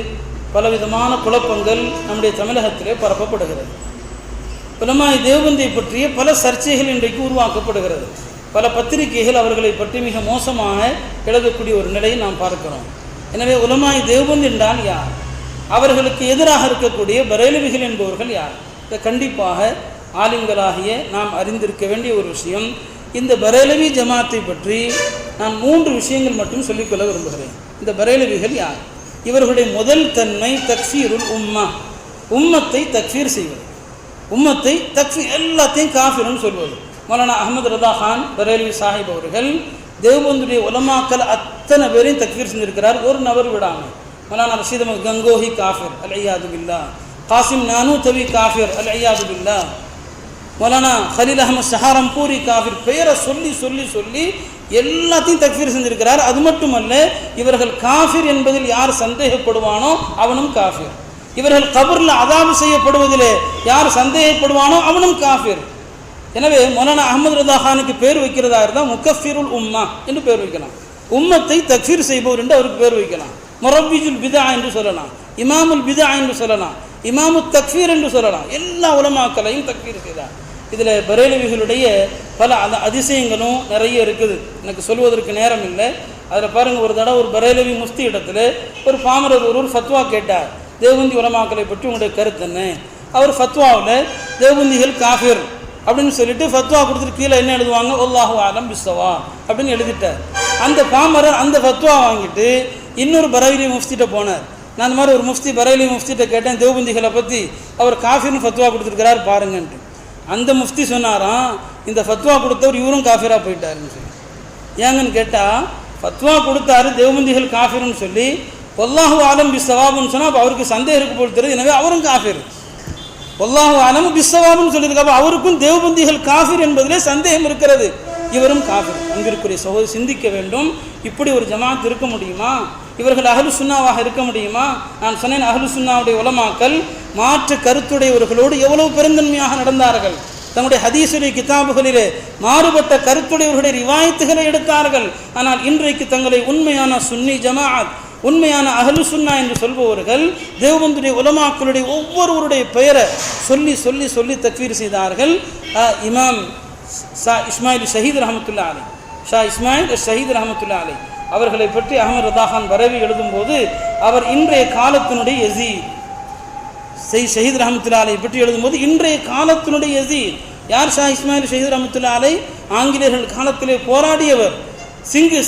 பலவிதமான குழப்பங்கள் நம்முடைய தமிழகத்திலே பரப்பப்படுகிறது. உலமாய் தேவபந்தை பற்றிய பல சர்ச்சைகள் இன்றைக்கு உருவாக்கப்படுகிறது. பல பத்திரிகைகள் அவர்களை பற்றி மிக மோசமாக எழுதக்கூடிய ஒரு நிலையை நாம் பார்க்கிறோம். எனவே உலமாய் தேவபந்து என்றால் யார்? அவர்களுக்கு எதிராக இருக்கக்கூடிய பரேலவிகள் என்பவர்கள் யார்? இதை கண்டிப்பாக ஆலிம்களாகிய நாம் அறிந்திருக்க வேண்டிய ஒரு விஷயம். இந்த பரேலவி ஜமாத்தை பற்றி நான் 3 விஷயங்கள் மட்டும் சொல்லிக்கொள்ள விரும்புகிறேன். இந்த பரேலவிகள் யார்? இவர்களுடைய முதல் தன்மை தக்ஃபீருல் உம்மா, உம்மத்தை தக்ஃபீர் செய்வது, உம்மத்தை தக்ஃபீர் எல்லாத்தையும் காஃபிர்னு சொல்வது. மௌலானா அஹமது ரதா கான் பரேலவி சாஹிப் அவர்கள் தேவபந்துடைய உலமாக்கள் அத்தனை பேரையும் தக்ஃபீர் செஞ்சிருக்கிறார், ஒரு நபர் விடாமல். மௌலானா ரஷீத் அஹமத் கங்கோஹி காஃபிர் அல்-ஐயாது பில்லா, காசிம் நானூதவி காஃபிர் அல்-ஐயாது பில்லா, மௌலானா ஹலீல் அஹமத் ஷஹாரம்பூரி காஃபிர், பெயரை சொல்லி சொல்லி சொல்லி எல்லாத்தையும் தக்ஃபீர் செஞ்சிருக்கிறார். அது மட்டுமல்ல, இவர்கள் காஃபிர் என்பதில் யார் சந்தேகப்படுவானோ அவனும் காஃபிர், இவர்கள் கபரில் அதாபு செய்யப்படுவதிலே யார் சந்தேகப்படுவானோ அவனும் காஃபிர். எனவே மௌலானா அஹமது ரதா கானுக்கு பேர் வைக்கிறதா இருந்தால் முகஃபிருல் உம்மா என்று பேர் வைக்கலாம், உம்மத்தை தக்ஃபீர் செய்பவர் என்று அவருக்கு பேர் வைக்கலாம். முரப்பிஜுல் பிதா என்று சொல்லலாம், இமாமுல் பிதா என்று சொல்லலாம், இமாமு தக்ஃபீர் என்று சொல்லலாம். எல்லா உலமாக்களையும் தக்ஃபீர் செய்தார். இதில் பரேலவிகளுடைய பல அதிசயங்களும் நிறைய இருக்குது, எனக்கு சொல்வதற்கு நேரம் இல்லை. அதில் பாருங்கள், ஒரு தடவை ஒரு பரேலவி முஃப்தி இடத்துல ஒரு பாமரர் ஒருவர் ஃபத்வா கேட்டார், தேவபந்தி உலமாக்களை பற்றி உங்களுடைய கருத்து என்ன? அவர் ஃபத்வாவில் தேவபந்திகள் காஃபிர் அப்படின்னு சொல்லிட்டு ஃபத்வா கொடுத்துட்டு கீழே என்ன எழுதுவாங்க, அல்லாஹு ஆலம் பிஸ்ஸவா அப்படின்னு எழுதிட்டார். அந்த பாமரர் அந்த ஃபத்வா வாங்கிட்டு இன்னொரு பரேலவி முஃப்திட்ட போனார். நான் இந்த மாதிரி ஒரு முஃப்தி பரேலவி முஃப்திட்ட கேட்டேன், தேவபந்திகளை பற்றி அவர் காஃபிர்னு ஃபத்வா கொடுத்துருக்கிறார் பாருங்கன்ட்டு. அந்த முஃப்தி சொன்னாராம், இந்த ஃபத்வா கொடுத்தவர் இவரும் காஃபிராக போயிட்டாருன்னு சொல்லி. ஏங்கன்னு கேட்டால், ஃபத்வா கொடுத்தாரு தேவபந்திகள் காஃபிர்னு சொல்லி அல்லாஹு ஆலம் பிஸ்ஸவாப்னு சொன்னால் அப்போ அவருக்கு சந்தேகம் இருக்கு போல் தெரியுது, எனவே அவரும் காஃபிர். அல்லாஹு ஆலம் பிஸ்ஸவாப்னு சொல்லியிருக்காப்போ அவருக்கும் தேவபந்திகள் காஃபிர் என்பதிலே சந்தேகம் இருக்கிறது, இவரும் காஃபிர். அங்கிருக்கிற சகோதரி சிந்திக்க வேண்டும், இப்படி ஒரு ஜமாத் இருக்க முடியுமா? இவர்கள் அஹ்லு சுன்னாவாக இருக்க முடியுமா? நான் சொன்னேன், அஹ்லு சுன்னாவுடைய உலமாக்கள் மாற்று கருத்துடையவர்களோடு எவ்வளவு பெருந்தன்மையாக நடந்தார்கள். தங்களுடைய ஹதீஸுடைய கிதாபுகளிலே மாறுபட்ட கருத்துடையவர்களுடைய ரிவாயத்துகளை எடுத்தார்கள். ஆனால் இன்றைக்கு தங்களை உண்மையான சுன்னி ஜமாஅத், உண்மையான அஹ்லு சுன்னா என்று சொல்பவர்கள் தேவபந்துடைய உலமாக்களுடைய ஒவ்வொருவருடைய பெயரை சொல்லி சொல்லி சொல்லி தக்ஃபீர் செய்தார்கள். இமாம் இஸ்மாயில் ஷஹீத் ரஹமத்துல்லா அலை, ஷா இஸ்மாயில் ஷஹீத் ரஹமத்துல்லா அலை அவர்களை பற்றி அஹமது ரதா கான் பரவி எழுதும்போது அவர் இன்றைய காலத்தினுடைய யசீத், ஷஹீத் ரஹமத்துல்லா அலை பற்றி எழுதும்போது இன்றைய காலத்தினுடைய யசீத் யார்? ஷா இஸ்மாயில் ஷஹீத் ரஹமத்துல்லா அலை ஆங்கிலேயர்கள் காலத்திலே போராடியவர்,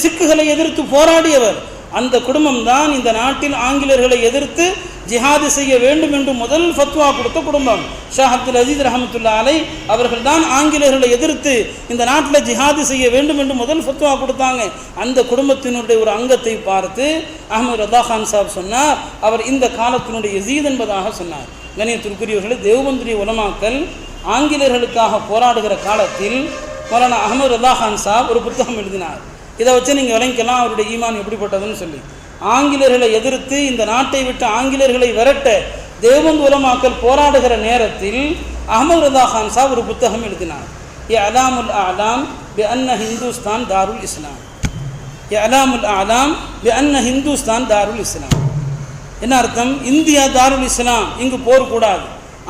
சிக்குகளை எதிர்த்து போராடியவர். அந்த குடும்பம் தான் இந்த நாட்டில் ஆங்கிலேயர்களை எதிர்த்து ஜிஹாது செய்ய வேண்டும் என்று முதல் ஃபத்வா கொடுத்த குடும்பம். ஷா அப்துல் அஜீஸ் ரஹமத்துல்லா அலை அவர்கள் தான் ஆங்கிலேயர்களை எதிர்த்து இந்த நாட்டில் ஜிஹாது செய்ய வேண்டும் என்று முதல் ஃபத்வா கொடுத்தாங்க. அந்த குடும்பத்தினுடைய ஒரு அங்கத்தை பார்த்து அஹமது ரதா கான் சாப் சொன்னார், அவர் இந்த காலத்தினுடைய யசீத் என்பதாக சொன்னார். கண்ணியத்திற்குரியவர்களே, தேவபந்துடைய உலமாக்கள் ஆங்கிலேயர்களுக்காக போராடுகிற காலத்தில் மௌலானா அஹமது ரதா கான் சாப் ஒரு புத்தகம் எழுதினார். இதை வச்சு நீங்கள் விளங்கிக்கலாம் அவருடைய ஈமான் எப்படிப்பட்டதுன்னு சொல்லி. ஆங்கிலேயர்களை எதிர்த்து இந்த நாட்டை விட்டு ஆங்கிலேயர்களை விரட்ட தேவபந்து உலமாக்கள் போராடுகிற நேரத்தில் அஹமது ரதா கான் சாப் ஒரு புத்தகம் எழுதினார். இஅலாமுல் அலாம் பிஅன்ன ஹிந்துஸ்தான் தாருல் இஸ்லாம். இஅலாமுல் அலாம் பிஅன்ன ஹிந்துஸ்தான் தாருல் இஸ்லாம். என்ன அர்த்தம்? இந்தியா தாருல் இஸ்லாம், இங்கு போர் கூடாது,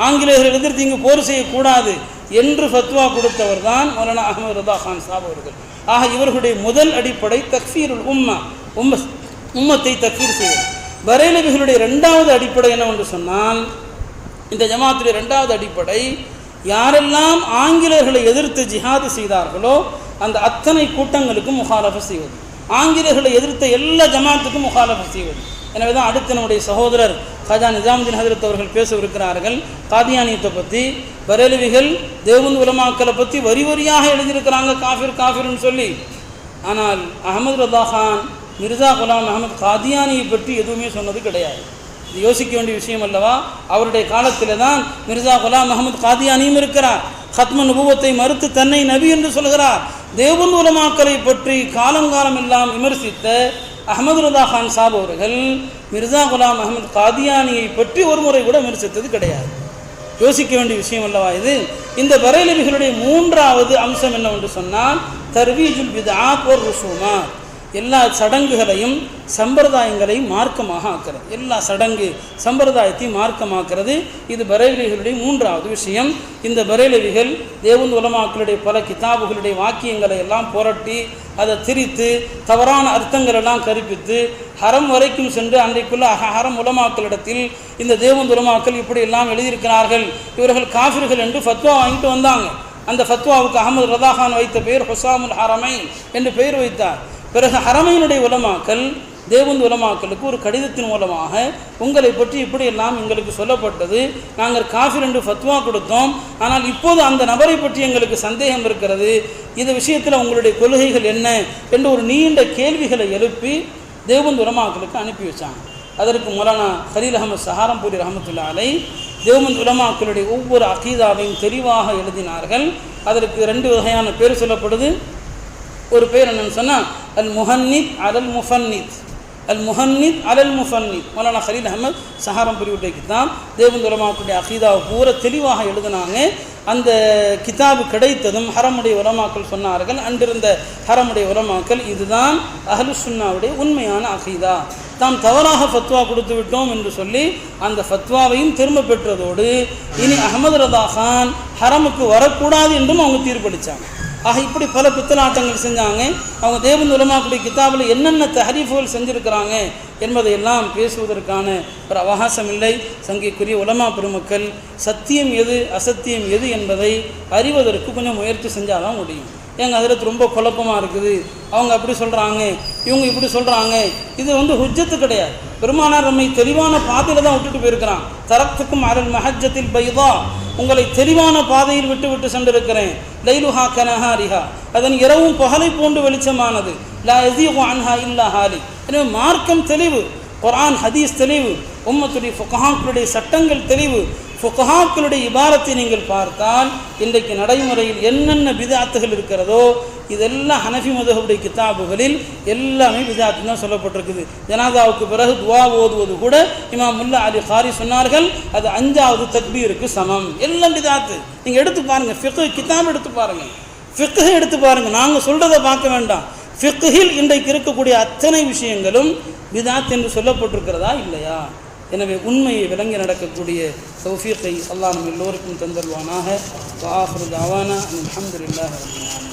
ஆங்கிலேயர்கள் எதிர்த்து இங்கு போர் செய்யக்கூடாது என்று ஃபத்வா கொடுத்தவர் தான் மௌலானா அஹ்மத் ரிதா கான் சாப் அவர்கள். ஆக இவர்களுடைய முதல் அடிப்படை தக்ஃபீருல் உம்மத்தை தக்ஃபீர் செய்வது. பரேலவிகளுடைய இரண்டாவது அடிப்படை என்னவென்று சொன்னால், இந்த ஜமாத்துடைய இரண்டாவது அடிப்படை, யாரெல்லாம் ஆங்கிலேயர்களை எதிர்த்து ஜிஹாது செய்தார்களோ அந்த அத்தனை கூட்டங்களுக்கும் முகாலஃப செய்வது, ஆங்கிலேயர்களை எதிர்த்த எல்லா ஜமாத்துக்கும் முகாலஃப செய்வது. எனவே தான் அடுத்து நம்முடைய சகோதரர் காஜா நிஜாமுதீன் ஹஜ்ரத் அவர்கள் பேசவிருக்கிறார்கள் காதியானியத்தை பற்றி. பரேலவிகள் தேவபந்து உலமாக்களை பற்றி வரி வரியாக எழுதியிருக்கிறாங்க காஃபிர் காஃபிர்னு சொல்லி. ஆனால் அஹமது ரதா கான், மிர்சா குலாம் அஹமத் காதியானியை பற்றி எதுவுமே சொன்னது கிடையாது. இது யோசிக்க வேண்டிய விஷயம் அல்லவா? அவருடைய காலத்தில் தான் மிர்சா குலாம் அஹமத் காதியானியும் இருக்கிறார். ஹத்ம நுபுவத்தை மறுத்து தன்னை நபி என்று சொல்கிறார். தேவபந்து உலமாக்களை பற்றி காலங்காலம் எல்லாம் விமர்சித்த அஹமது ரிதா கான் சாப் அவர்கள் மிர்சா குலாம் அஹமத் காதியானியை பற்றி ஒரு முறை கூட விமர்சித்தது கிடையாது. யோசிக்க வேண்டிய விஷயம் அல்லவா இது? இந்த பரேலவிகளுடைய மூன்றாவது அம்சம் என்னவென்று சொன்னால், தர்வீஜுல் பித்ஆத் வ ருசூமாத், எல்லா சடங்குகளையும் சம்பிரதாயங்களையும் மார்க்கமாக ஆக்கிறது. எல்லா சடங்கு சம்பிரதாயத்தையும் மார்க்கமாக்கிறது. இது பரேலவிகளுடைய மூன்றாவது விஷயம். இந்த பரேலவிகள் தேவபந்து உலமாக்களுடைய பல கிதாபுகளுடைய வாக்கியங்களை எல்லாம் புரட்டி அதை திரித்து தவறான அர்த்தங்கள் எல்லாம் கற்பித்து ஹரம் வரைக்கும் சென்று அன்றைக்குள்ள ஹரம் உலமாக்களிடத்தில் இந்த தேவபந்து உலமாக்கள் இப்படி எல்லாம் எழுதியிருக்கிறார்கள், இவர்கள் காஃபிர்கள் என்று ஃபத்வா வாங்கிட்டு வந்தாங்க. அந்த ஃபத்வாவுக்கு அஹமது ரிதா கான் வைத்த பெயர் ஹுசாமுல் ஹரமைன் என்று பெயர் வைத்தார். பிறகு ஹரமையினுடைய உலமாக்கள் தேவபந்து உலமாக்களுக்கு ஒரு கடிதத்தின் மூலமாக உங்களை பற்றி இப்படி எல்லாம் எங்களுக்கு சொல்லப்பட்டது, நாங்கள் காஃபிர் என்று ஃபத்வா கொடுத்தோம், ஆனால் இப்போது அந்த நபரை பற்றி எங்களுக்கு சந்தேகம் இருக்கிறது, இந்த விஷயத்தில் உங்களுடைய கொள்கைகள் என்ன என்று ஒரு நீண்ட கேள்விகளை எழுப்பி தேவபந்து உலமாக்களுக்கு அனுப்பி வச்சாங்க. அதற்கு மௌலானா கலீல் அஹமத் சஹாரம்பூரி ரஹமத்துல்லாஹி அலைஹி தேவபந்து உலமாக்களுடைய ஒவ்வொரு அகீதாவையும் தெளிவாக எழுதினார்கள். அதற்கு 2 வகையான பேர் சொல்லப்படுது. ஒரு பேர் என்னன்னு சொன்னால் அல் முஹன்னித் அலல் முஃபன்னித், அல் முஹன்னித் அலல் முஃபன்னித். மௌலானா கலீல் அஹமத் சஹாரம்பூரி உடைக்கு தான் தேவபந்து உலமாக்களுடைய அகீதாவை பூரா தெளிவாக எழுதினாங்க. அந்த கிதாபு கிடைத்ததும் ஹரமுடைய உலமாக்கள் சொன்னார்கள், அன்றிருந்த ஹரமுடைய உலமாக்கள், இதுதான் அஹ்லு சுன்னாவுடைய உண்மையான அகீதா, தாம் தவறாக ஃபத்வா கொடுத்து விட்டோம் என்று சொல்லி அந்த ஃபத்வாவையும் திரும்ப பெற்றதோடு இனி அஹமது ரிதா கான் ஹரமுக்கு வரக்கூடாது என்றும் அவங்க தீர்ப்பளித்தாங்க. ஆக இப்படி பல பித்தலாட்டங்கள் செஞ்சாங்க. அவங்க தேவபந்து உலமாக்களுடைய கிதாபில் என்னென்ன தஹரீஃபுகள் செஞ்சுருக்கிறாங்க என்பதையெல்லாம் பேசுவதற்கான ஒரு அவகாசம் இல்லை. சங்கைக்குரிய உலமா பெருமக்கள் சத்தியம் எது அசத்தியம் எது என்பதை அறிவதற்கு கொஞ்சம் முயற்சி செஞ்சால் தான் முடியும். எங்கள் அதில் ரொம்ப குழப்பமாக இருக்குது, அவங்க அப்படி சொல்கிறாங்க, இவங்க இப்படி சொல்கிறாங்க, இது ஹுஜ்ஜத்து கிடையாது. பெருமானார் நம்மை தெளிவான பாதையில் தான் விட்டுட்டு போயிருக்கிறான். தரத்துக்கும் அருள் மஹஜத்தில் பைதா, உங்களை தெளிவான பாதையில் விட்டு விட்டு சென்றிருக்கிறேன். லைலுஹா கனஹாரிஹா, அதன் இரவும் பகலை போன்று வெளிச்சமானது. லா யஸீகு அன்ஹா இல்லா ஹாலி. எனவே மார்க்கம் தெளிவு, குர்ஆன் ஹதீஸ் தெளிவு, உம்மத்துடைய ஃபுகஹாக்களுடைய சட்டங்கள் தெளிவு. ஃபுகஹாக்களுடைய இபாரத்தை நீங்கள் பார்த்தால் இன்றைக்கு நடைமுறையில் என்னென்ன பிதாத்துகள் இருக்கிறதோ இதெல்லாம் ஹனஃபி மதுஹபுடைய கிதாபுகளில் எல்லாமே பிதாத்து தான் சொல்லப்பட்டிருக்குது. ஜனாதாவுக்கு பிறகு துவா ஓதுவது கூட இமாம் முல்லா அலி காரி சொன்னார்கள், அது 5வது தக்பீருக்கு சமம். எல்லாம் பிதாத்து. நீங்கள் எடுத்து பாருங்கள், ஃபிக்ஹ் கிதாப் எடுத்து பாருங்கள், ஃபிக்ஹ் எடுத்து பாருங்கள், நாங்கள் சொல்கிறத பார்க்க வேண்டாம். ஃபிக்ஹில் இன்றைக்கு இருக்கக்கூடிய அத்தனை விஷயங்களும் பிதாத் என்று சொல்லப்பட்டிருக்கிறதா இல்லையா? எனவே உண்மையை விளங்கி நடக்கக்கூடிய தௌஃபீக்கை அல்லாஹ் நம் எல்லோருக்கும் தந்தல்வானாக. வ ஆஃபிரு தஅவானா அல்ஹம்துலில்லாஹி ரப்பில் ஆலமீன்.